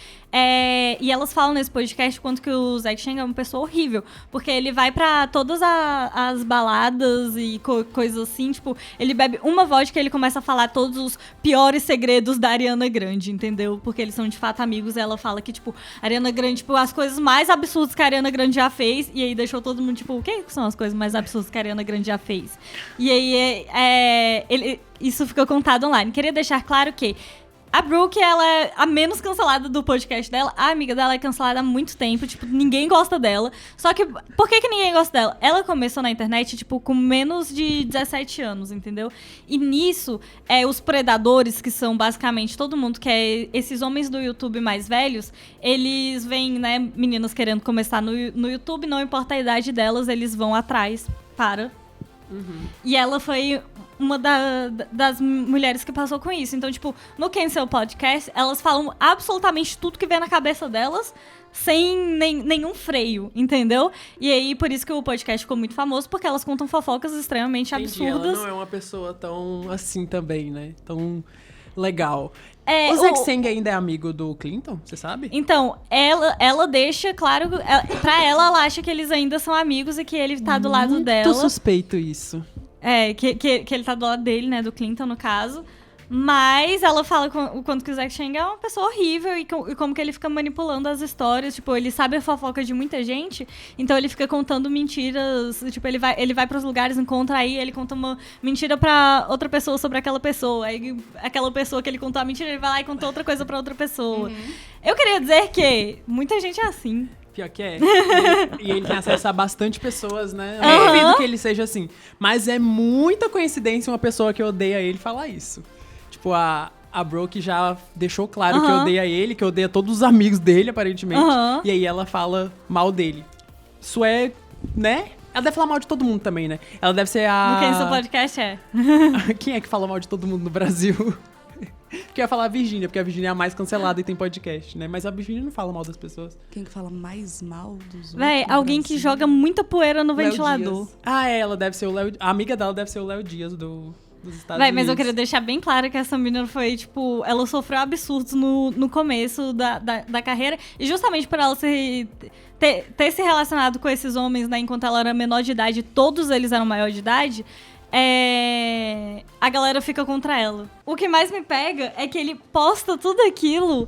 [SPEAKER 1] E elas falam nesse podcast quanto que o Zack Chang é uma pessoa horrível, porque ele vai pra todas as baladas e coisas assim, tipo, ele bebe uma vodka e ele começa a falar todos os piores segredos da Ariana Grande, entendeu? Porque eles são de fato amigos. Ela fala que, tipo, a Ariana Grande, tipo, as coisas mais absurdas que a Ariana Grande já fez, e aí deixou todo mundo, tipo, o que são as coisas mais absurdas que a Ariana Grande já fez? E aí isso ficou contado online. Queria deixar claro que a Brooke, ela é a menos cancelada do podcast dela. A amiga dela é cancelada há muito tempo. Tipo, ninguém gosta dela. Só que, por que ninguém gosta dela? Ela começou na internet, tipo, com menos de 17 anos, entendeu? E nisso, os predadores, que são basicamente todo mundo que é esses homens do YouTube mais velhos, eles veem, né, meninas querendo começar no YouTube, não importa a idade delas, eles vão atrás para... E ela foi uma das mulheres que passou com isso. Então, tipo, no Cancel Podcast, elas falam absolutamente tudo que vem na cabeça delas, sem nenhum freio, entendeu? E aí, por isso que o podcast ficou muito famoso, porque elas contam fofocas extremamente absurdas.
[SPEAKER 3] Ela não é uma pessoa tão assim também, né? Tão legal. O Zack Sang ainda é amigo do Clinton, você sabe?
[SPEAKER 1] Então, ela deixa claro... Pra ela acha que eles ainda são amigos e que ele tá do lado dela.
[SPEAKER 3] Muito suspeito isso.
[SPEAKER 1] Que ele tá do lado dele, né? Do Clinton, no caso. Mas ela fala o quanto que o Zack Chang é uma pessoa horrível e como que ele fica manipulando as histórias. Tipo, ele sabe a fofoca de muita gente, então ele fica contando mentiras. Tipo, ele vai pros lugares, encontra aí, ele conta uma mentira pra outra pessoa sobre aquela pessoa. Aí aquela pessoa que ele contou a mentira, ele vai lá e conta outra coisa pra outra pessoa. Eu queria dizer que muita gente é assim.
[SPEAKER 3] Pior que é. E ele tem acesso a bastante pessoas, né? Eu não duvido que ele seja assim. Mas é muita coincidência uma pessoa que odeia ele falar isso. Tipo, a Brooke já deixou claro que odeia ele, que odeia todos os amigos dele, aparentemente. E aí ela fala mal dele. Isso é, né? Ela deve falar mal de todo mundo também, né? Ela deve ser a...
[SPEAKER 1] No que seu podcast é?
[SPEAKER 3] Quem é que fala mal de todo mundo no Brasil? Que eu ia falar a Virgínia, porque a Virgínia é a mais cancelada e tem podcast, né? Mas a Virgínia não fala mal das pessoas.
[SPEAKER 2] Quem que fala mais mal dos outros?
[SPEAKER 1] Véi, alguém que joga muita poeira no
[SPEAKER 2] Léo
[SPEAKER 1] ventilador.
[SPEAKER 2] Dias.
[SPEAKER 3] Ah, ela deve ser o Léo... A amiga dela deve ser o Léo Dias dos Estados
[SPEAKER 1] Véi,
[SPEAKER 3] Unidos.
[SPEAKER 1] mas eu queria deixar bem claro que essa menina foi, tipo... Ela sofreu absurdos no começo da carreira. E justamente por ela ter se relacionado com esses homens, né? Enquanto ela era menor de idade, todos eles eram maior de idade... a galera fica contra ela. O que mais me pega é que ele posta tudo aquilo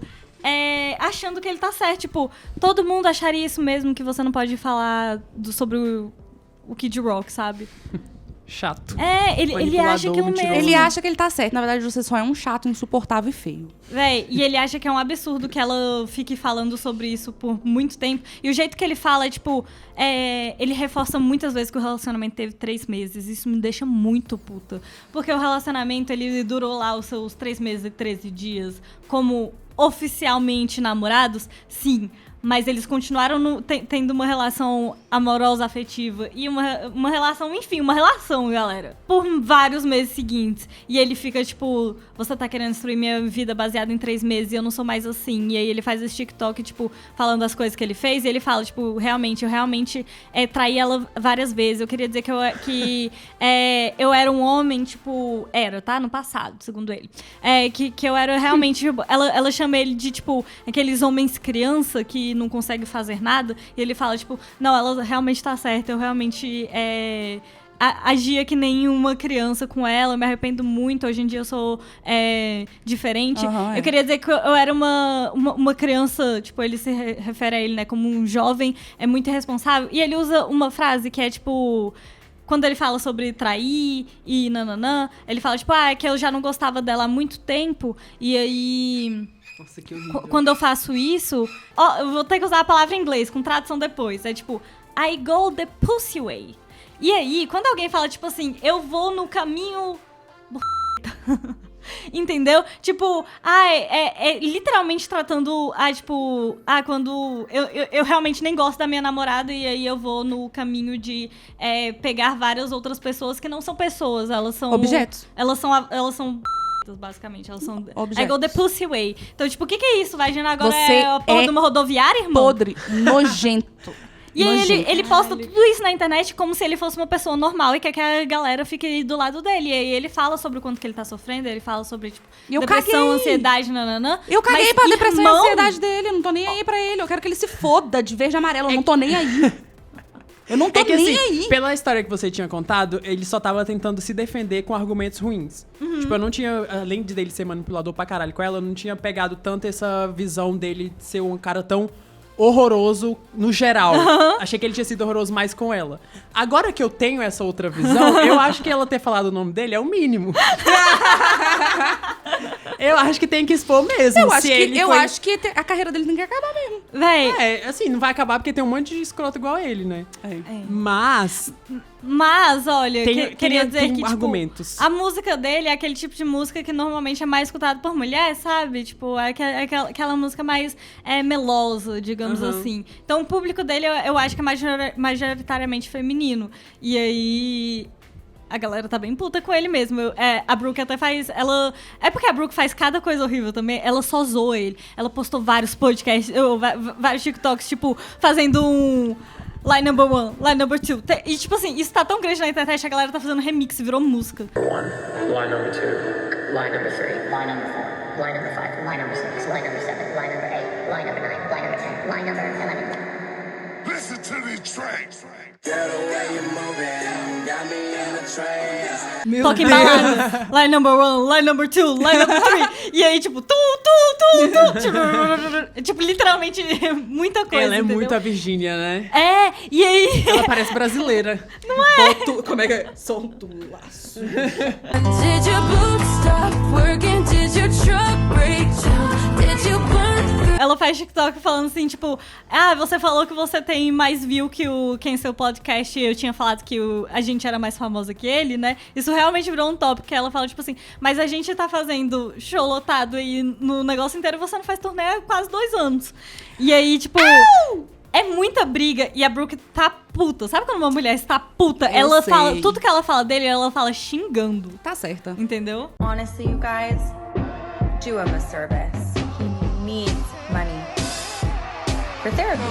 [SPEAKER 1] achando que ele tá certo. Tipo, todo mundo acharia isso mesmo, que você não pode falar sobre o Kid Rock, sabe?
[SPEAKER 3] Chato.
[SPEAKER 1] Ele acha aquilo mesmo.
[SPEAKER 2] Ele acha que ele tá certo. Na verdade, você só é um chato, insuportável e feio.
[SPEAKER 1] Véi, e ele acha que é um absurdo que ela fique falando sobre isso por muito tempo. E o jeito que ele fala é, tipo... ele reforça muitas vezes que o relacionamento teve 3 meses. Isso me deixa muito puta. Porque o relacionamento, ele durou lá os seus 3 meses e 13 dias como oficialmente namorados. Sim. Mas eles continuaram tendo uma relação amorosa, afetiva e uma relação, enfim, uma relação, galera, por vários meses seguintes. E ele fica, tipo, você tá querendo destruir minha vida baseada em 3 meses e eu não sou mais assim. E aí ele faz esse TikTok, tipo, falando as coisas que ele fez. E ele fala, tipo, eu realmente traí ela várias vezes. Eu queria dizer que eu era um homem, tipo, tá? No passado, segundo ele. Que eu era realmente, tipo, ela chama ele de, tipo, aqueles homens criança que não consegue fazer nada, e ele fala, tipo, não, ela realmente tá certa, eu realmente agia que nem uma criança com ela, eu me arrependo muito, hoje em dia eu sou diferente. Eu queria dizer que eu era uma criança, tipo, ele se refere a ele, né, como um jovem, muito irresponsável, e ele usa uma frase que é, tipo... Quando ele fala sobre trair e nananã, ele fala, tipo, que eu já não gostava dela há muito tempo, e aí...
[SPEAKER 3] Nossa, que horrível.
[SPEAKER 1] Quando eu faço isso... eu vou ter que usar a palavra em inglês, com tradução depois. É tipo, I go the pussy way. E aí, quando alguém fala, tipo assim, eu vou no caminho... Entendeu? Tipo, literalmente tratando, quando eu realmente nem gosto da minha namorada e aí eu vou no caminho de pegar várias outras pessoas que não são pessoas, elas são...
[SPEAKER 2] Objetos.
[SPEAKER 1] Elas são basicamente, elas são...
[SPEAKER 2] Objetos.
[SPEAKER 1] I go the pussy way. Então, tipo, o que é isso? Vai agora
[SPEAKER 2] Você
[SPEAKER 1] a porra de uma rodoviária, irmão?
[SPEAKER 2] Podre, nojento.
[SPEAKER 1] E aí ele posta tudo isso na internet como se ele fosse uma pessoa normal e quer que a galera fique do lado dele. E aí ele fala sobre o quanto que ele tá sofrendo, ele fala sobre, tipo, depressão, ansiedade, nananã.
[SPEAKER 2] Eu caguei pra depressão e ansiedade dele, eu não tô nem aí pra ele. Eu quero que ele se foda de verde e amarelo, eu não tô nem aí. Eu não tô nem aí.
[SPEAKER 3] Pela história que você tinha contado, ele só tava tentando se defender com argumentos ruins. Tipo, eu não tinha, além de dele ser manipulador pra caralho com ela, eu não tinha pegado tanto essa visão dele de ser um cara tão horroroso no geral. Achei que ele tinha sido horroroso mais com ela. Agora que eu tenho essa outra visão, eu acho que ela ter falado o nome dele é o mínimo. Eu acho que tem que expor mesmo.
[SPEAKER 2] Eu acho que a carreira dele tem que acabar mesmo.
[SPEAKER 1] Véi.
[SPEAKER 3] Assim, não vai acabar porque tem um monte de escroto igual a ele, né?
[SPEAKER 1] Mas, olha, queria dizer que, tipo,
[SPEAKER 3] argumentos.
[SPEAKER 1] A música dele é aquele tipo de música que normalmente é mais escutado por mulher, sabe? Tipo, é aquela música mais melosa, digamos assim. Então, o público dele, eu acho que é majoritariamente feminino. E aí... A galera tá bem puta com ele mesmo. A Brooke até faz... porque a Brooke faz cada coisa horrível também. Ela só zoa ele. Ela postou vários podcasts, vários TikToks, tipo, fazendo um... Line number 1, line number 2. E, tipo assim, isso tá tão grande na internet, a galera tá fazendo remix, virou música.
[SPEAKER 7] Line number 2.
[SPEAKER 9] Line number 3. Line number 4. Line number 5. Line number 6. Line number 7. Line number 8. Line number 9. Line number 10. Line number 11.
[SPEAKER 10] Listen to these tracks.
[SPEAKER 11] Get away, you're moving.
[SPEAKER 1] Toque baladas. Line number 1, line number 2, line number 3. E aí, tipo, tipo, literalmente, muita coisa,
[SPEAKER 3] Ela é
[SPEAKER 1] entendeu?
[SPEAKER 3] muito a Virgínia, né?
[SPEAKER 1] É, e aí...
[SPEAKER 3] Ela parece brasileira.
[SPEAKER 1] Não é?
[SPEAKER 2] Como é que é? Solta o laço.
[SPEAKER 10] Did your boots stop working? Did your truck break down? Did you burn through?
[SPEAKER 1] Ela faz TikTok falando assim, tipo... Ah, você falou que você tem mais view que o Quem Seu Podcast. Eu tinha falado que a gente era mais famosa que ele, né? Isso realmente virou um tópico. Que ela fala, tipo assim... Mas a gente tá fazendo show lotado aí no negócio inteiro. Você não faz turnê há quase 2 anos. E aí, tipo... É muita briga. E a Brooke tá puta. Sabe quando uma mulher está puta? Ela
[SPEAKER 2] sei.
[SPEAKER 1] fala... Tudo que ela fala dele, ela fala xingando.
[SPEAKER 2] Tá certa.
[SPEAKER 1] Entendeu?
[SPEAKER 11] Honestly, you guys, do him a service. He needs money for therapy.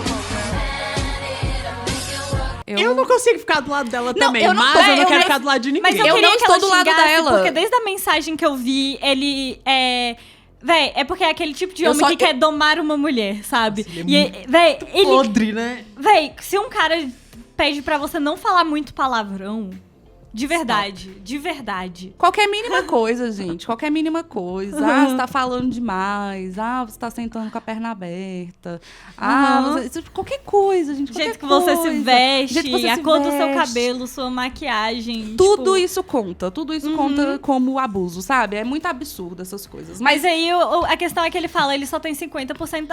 [SPEAKER 3] Eu não consigo ficar do lado dela também,
[SPEAKER 2] eu não
[SPEAKER 3] mas
[SPEAKER 2] tô-
[SPEAKER 3] eu não
[SPEAKER 2] eu
[SPEAKER 3] quero
[SPEAKER 2] nem-
[SPEAKER 3] ficar do lado de ninguém.
[SPEAKER 1] Mas eu
[SPEAKER 2] Eu
[SPEAKER 1] queria
[SPEAKER 2] não
[SPEAKER 1] que
[SPEAKER 2] estou
[SPEAKER 1] ela
[SPEAKER 2] do lado
[SPEAKER 1] xingasse,
[SPEAKER 2] dela.
[SPEAKER 1] porque desde a mensagem que eu vi, ele é... Véi, é porque é aquele tipo de
[SPEAKER 2] Eu
[SPEAKER 1] homem
[SPEAKER 2] só-
[SPEAKER 1] que quer domar uma mulher, sabe?
[SPEAKER 3] Nossa, ele é
[SPEAKER 1] E, véi, ele...
[SPEAKER 3] Podre, né?
[SPEAKER 1] Véi, se um cara pede pra você não falar muito palavrão... De verdade, de verdade.
[SPEAKER 2] Qualquer mínima coisa, gente. Qualquer mínima coisa. Ah, você tá falando demais. Ah, você tá sentando com a perna aberta. Ah, qualquer coisa, gente.
[SPEAKER 1] O jeito que
[SPEAKER 2] qualquer
[SPEAKER 1] você se
[SPEAKER 2] coisa.
[SPEAKER 1] veste,
[SPEAKER 2] O jeito que você
[SPEAKER 1] a
[SPEAKER 2] se
[SPEAKER 1] cor do seu
[SPEAKER 2] veste.
[SPEAKER 1] cabelo, sua maquiagem.
[SPEAKER 2] Tudo
[SPEAKER 1] tipo...
[SPEAKER 2] isso conta. Tudo isso conta como abuso, sabe? É muito absurdo essas coisas.
[SPEAKER 1] Mas aí a questão é que ele fala, ele só tem 50%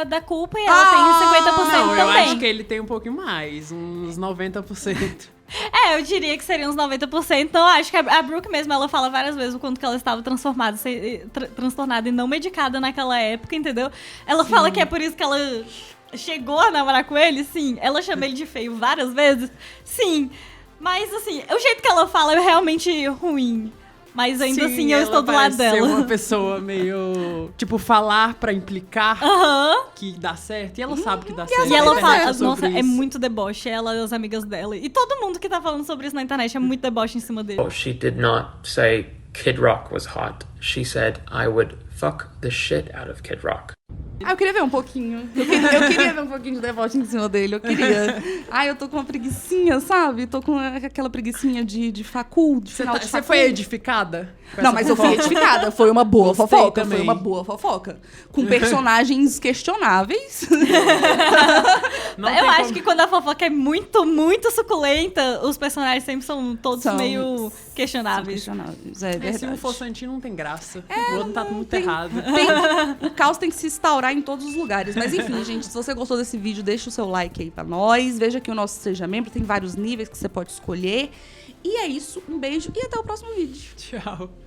[SPEAKER 1] da culpa e ela tem 50%
[SPEAKER 3] Não, eu
[SPEAKER 1] também.
[SPEAKER 3] acho que ele tem um pouquinho mais, uns 90%.
[SPEAKER 1] É, eu diria que seriam uns 90%. Então, acho que a Brooke mesmo, ela fala várias vezes o quanto que ela estava transtornada e não medicada naquela época, entendeu? Ela fala que é por isso que ela chegou a namorar com ele, sim. Ela chama ele de feio várias vezes, sim. Mas, assim, o jeito que ela fala é realmente ruim. Mas ainda
[SPEAKER 3] Sim,
[SPEAKER 1] assim, eu
[SPEAKER 3] ela
[SPEAKER 1] estou do lado
[SPEAKER 3] parece ser
[SPEAKER 1] dela.
[SPEAKER 3] uma pessoa meio... Tipo, falar pra implicar
[SPEAKER 1] Aham.
[SPEAKER 3] que dá certo. E ela sabe que dá certo.
[SPEAKER 1] E ela
[SPEAKER 3] tem
[SPEAKER 1] fala,
[SPEAKER 3] conversa
[SPEAKER 1] nossa,
[SPEAKER 3] sobre
[SPEAKER 1] é
[SPEAKER 3] isso.
[SPEAKER 1] muito deboche, ela e as amigas dela. E todo mundo que tá falando sobre isso na internet é muito deboche em cima dele.
[SPEAKER 7] Oh, she did not say Kid Rock was hot. She said I would fuck the shit out of Kid Rock.
[SPEAKER 2] Ah, eu queria ver um pouquinho. Eu queria ver um pouquinho de deboche em cima dele. Eu queria. Ai, eu tô com uma preguicinha, sabe? Tô com aquela preguicinha de facul, de final de
[SPEAKER 3] Você
[SPEAKER 2] facul.
[SPEAKER 3] foi edificada? com
[SPEAKER 2] Não,
[SPEAKER 3] essa
[SPEAKER 2] mas eu fui
[SPEAKER 3] fofoca?
[SPEAKER 2] edificada. Foi uma boa
[SPEAKER 3] Gostei
[SPEAKER 2] fofoca.
[SPEAKER 3] também.
[SPEAKER 2] Foi uma boa fofoca. Com personagens questionáveis.
[SPEAKER 3] Não
[SPEAKER 1] Eu
[SPEAKER 3] tem
[SPEAKER 1] acho
[SPEAKER 3] como-
[SPEAKER 1] que quando a fofoca é muito, muito suculenta, os personagens sempre são todos
[SPEAKER 2] São-
[SPEAKER 1] meio questionáveis.
[SPEAKER 2] questionáveis, é
[SPEAKER 3] É,
[SPEAKER 2] verdade.
[SPEAKER 3] se não for Santinho, não tem graça. O outro tá muito errado.
[SPEAKER 2] O caos tem que se instaurar em todos os lugares. Mas enfim, gente, se você gostou desse vídeo, deixa o seu like aí pra nós. Veja que o nosso Seja Membro tem vários níveis que você pode escolher. E é isso, um beijo e até o próximo vídeo.
[SPEAKER 3] Tchau.